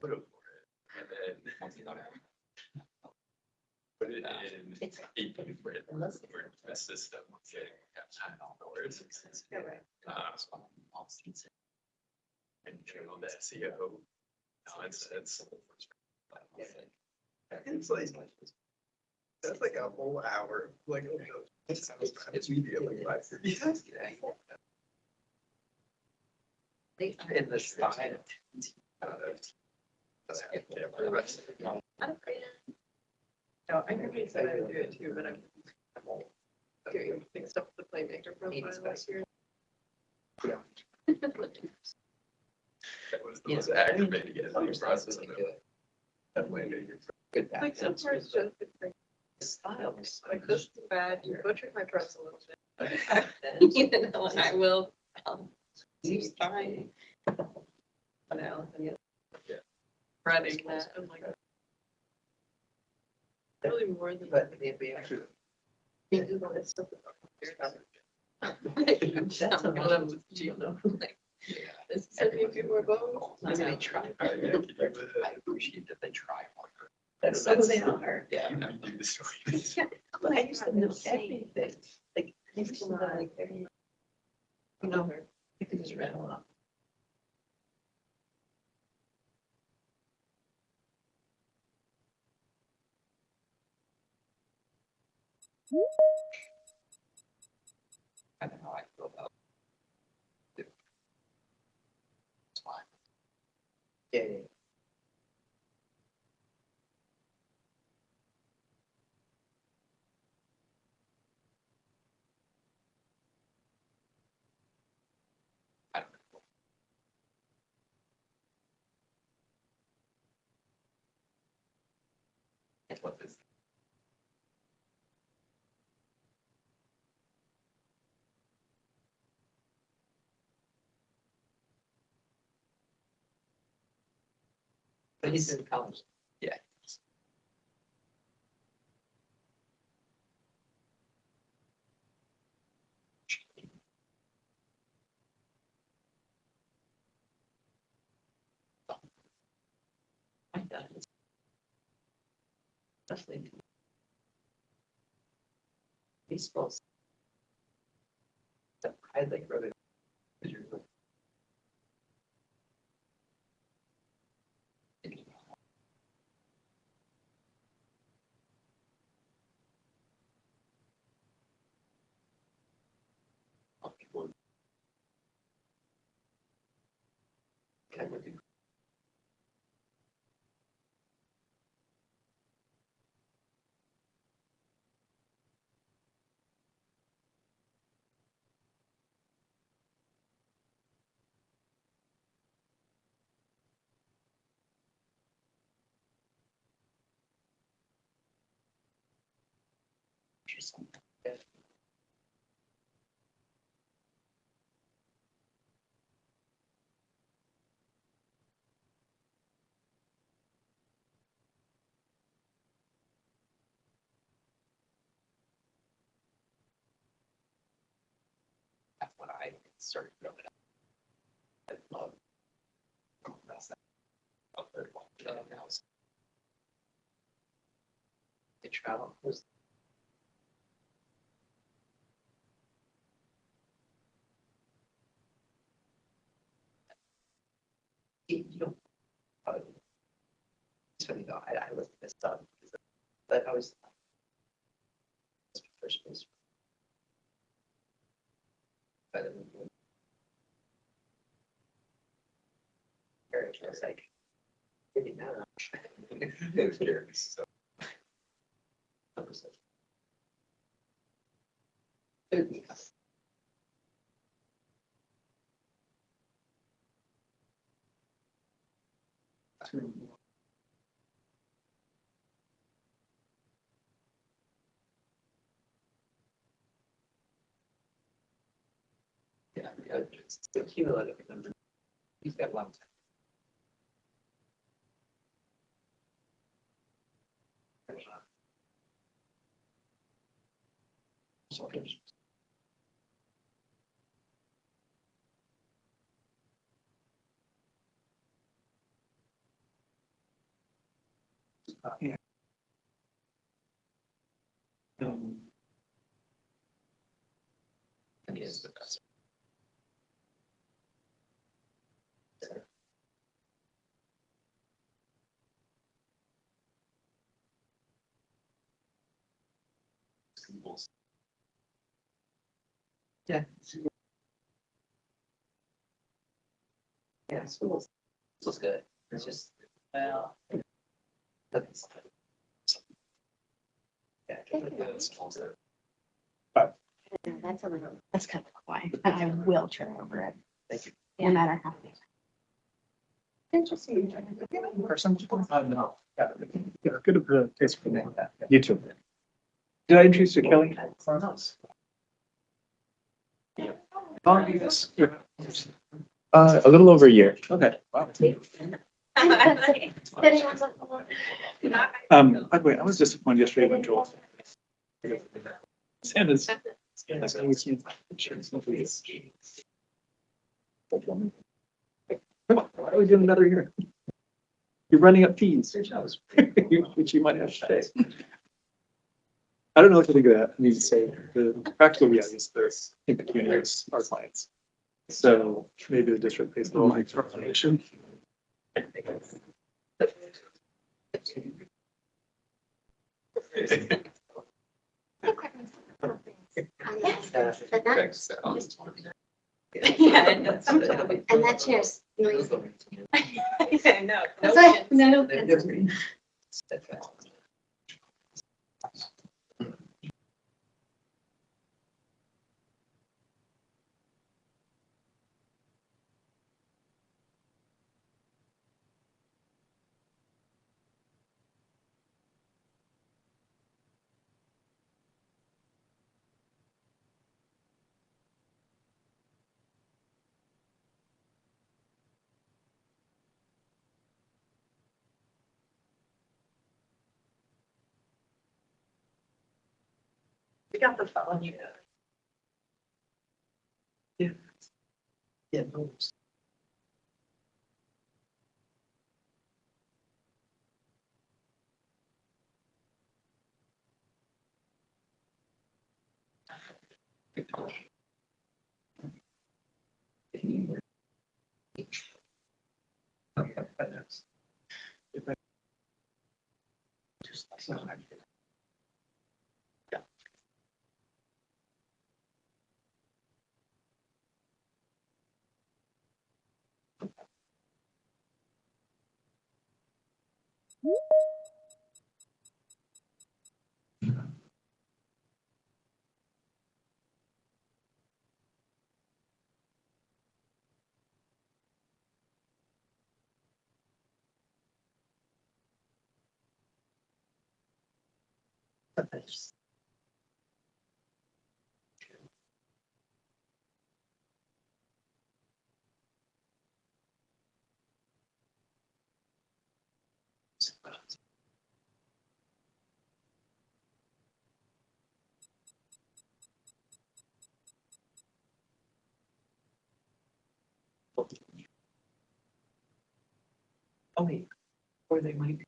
S1: Put it in a system. And channel the SEO. No, it's like, that's like a whole hour, like, it's media, like 5:30. In the style.
S2: No, I never said I would do it too, but I'm getting mixed up with the playmaker profile last year.
S1: That was the most aggravating process of it. That way, good.
S2: Like some parts just like styles, like this is bad, you butchered my press a little bit. You know, and I will, use time. Now, yeah. Running that, I'm like. Really more than.
S1: But they'd be actually.
S2: You do all this stuff. This is a few more bones.
S1: They try. I appreciate that they try harder.
S2: That's so they are.
S1: Yeah. You do the story.
S2: But I used to know everything, like, I used to know like every You know her. You can just rattle off.
S1: I don't know how I feel about it. It's fine. Yeah, yeah. I don't know. It's what this. But he's in college. Yeah.
S2: I got it. Especially. He's supposed.
S1: I like really. Kind of do. Yeah. That's what I started growing up. I love. That's that. Third one. Now it's. The travel was. You know, it's funny though, I looked this up, but I was. First place. But I was like, maybe not. It was curious, so. I was like, yes. Yeah, it's the cumulative number. He's got a lot of time. So there's. Yeah. And he is the best. Yeah. Yeah, schools good. It's just, well. That's. Yeah.
S5: That's a little, that's kind of quiet, and I will turn over it.
S1: Thank you.
S5: No matter how.
S2: Interesting.
S4: Person? No. Yeah, good taste for me. You too. Did I introduce you to Kelly? Oh, yes. A little over a year. Okay. Wow. By the way, I was disappointed yesterday when Joel. Santa's. Santa's always used insurance. Come on, why are we doing another year? You're running up fees, which you might have to pay. I don't know what to think of that. I need to say the practical reality is they're impecunious, our clients. So maybe the district pays the whole explanation.
S2: Yeah, and that's.
S7: And that chair's noisy.
S2: I know.
S7: That's right. No,
S2: We got the phone, you know. Yeah. Yeah. Oh, wait, or they might.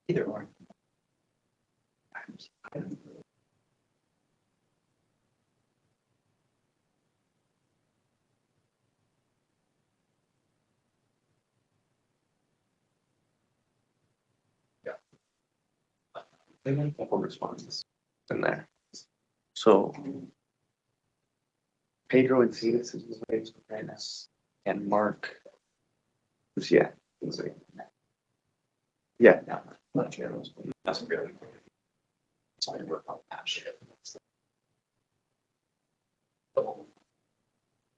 S2: Either or.
S1: They want a couple responses in there. So. Pedro and Cetus is right now. And Mark. Yeah. Yeah, no, not sure. That's really. Sorry to work on that shit.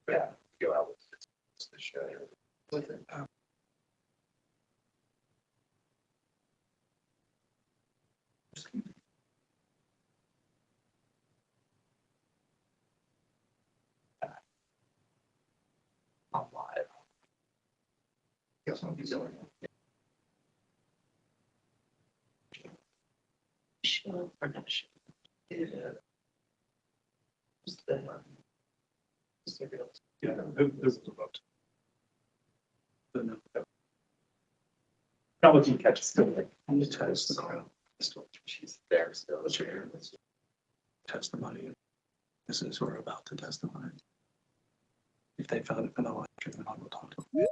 S1: Yeah, go out with the show. With it. I'm live. Guess what he's doing. Show or not show? Yeah. Just the.
S4: Yeah, this is about. Not looking catch still like.
S1: I'm just test the crowd. She's there still.
S6: Testimony. This is who we're about to testify. If they found it for the live stream, I will talk to them.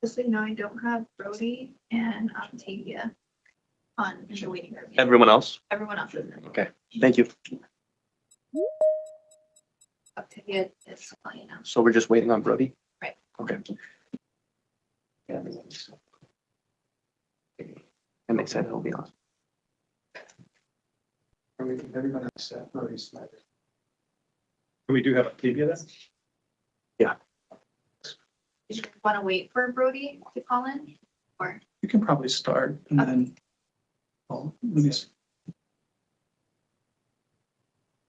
S9: Just so you know, I don't have Brody and Octavia on the waiting room. yet.
S1: Everyone else?
S9: Everyone else is in.
S1: Okay, thank you.
S9: Octavia is flying out.
S1: So we're just waiting on Brody?
S9: Right.
S1: Okay. And they said he'll be on.
S6: Everybody said, Brody's smiling.
S4: We do have Octavia then?
S9: You want to wait for Brody to call in? Or,
S6: You can probably start and then. Oh, let me see.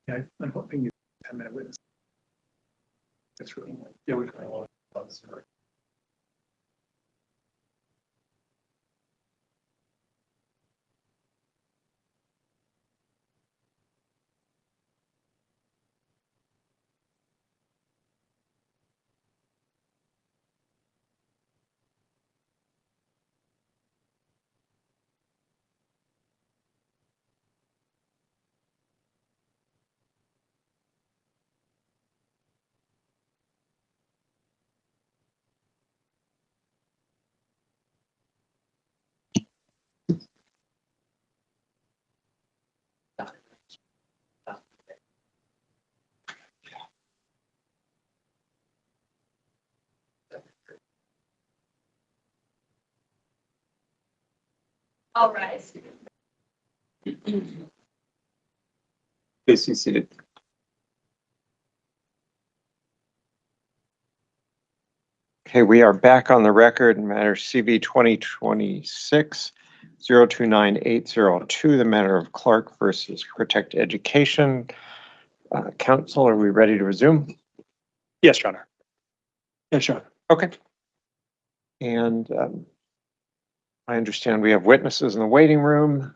S4: Yeah, I'm hoping you 10-minute witness. That's really, yeah, we can.
S2: All rise.
S3: Please be seated. Okay, we are back on the record in matter CV 2026-029802, the matter of Clark versus Protect Education. Counsel, are we ready to resume?
S4: Yes, Your Honor. Yeah, sure.
S3: Okay. And I understand we have witnesses in the waiting room.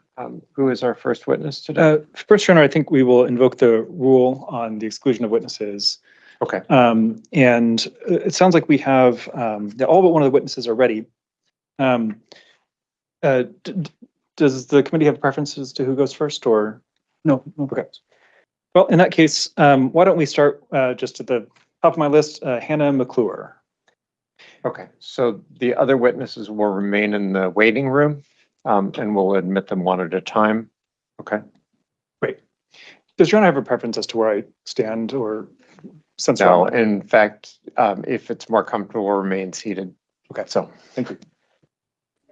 S3: Who is our first witness today?
S4: First, Your Honor, I think we will invoke the rule on the exclusion of witnesses.
S3: Okay.
S4: And it sounds like we have, all but one of the witnesses are ready. Does the committee have preferences to who goes first or?
S6: No.
S4: Okay. Well, in that case, why don't we start just at the top of my list, Hannah McClure.
S3: Okay, so the other witnesses will remain in the waiting room and we'll admit them one at a time. Okay.
S4: Great. Does Your Honor have a preference as to where I stand or sense?
S3: No, in fact, if it's more comfortable, we'll remain seated.
S4: Okay,
S3: So,
S4: thank you.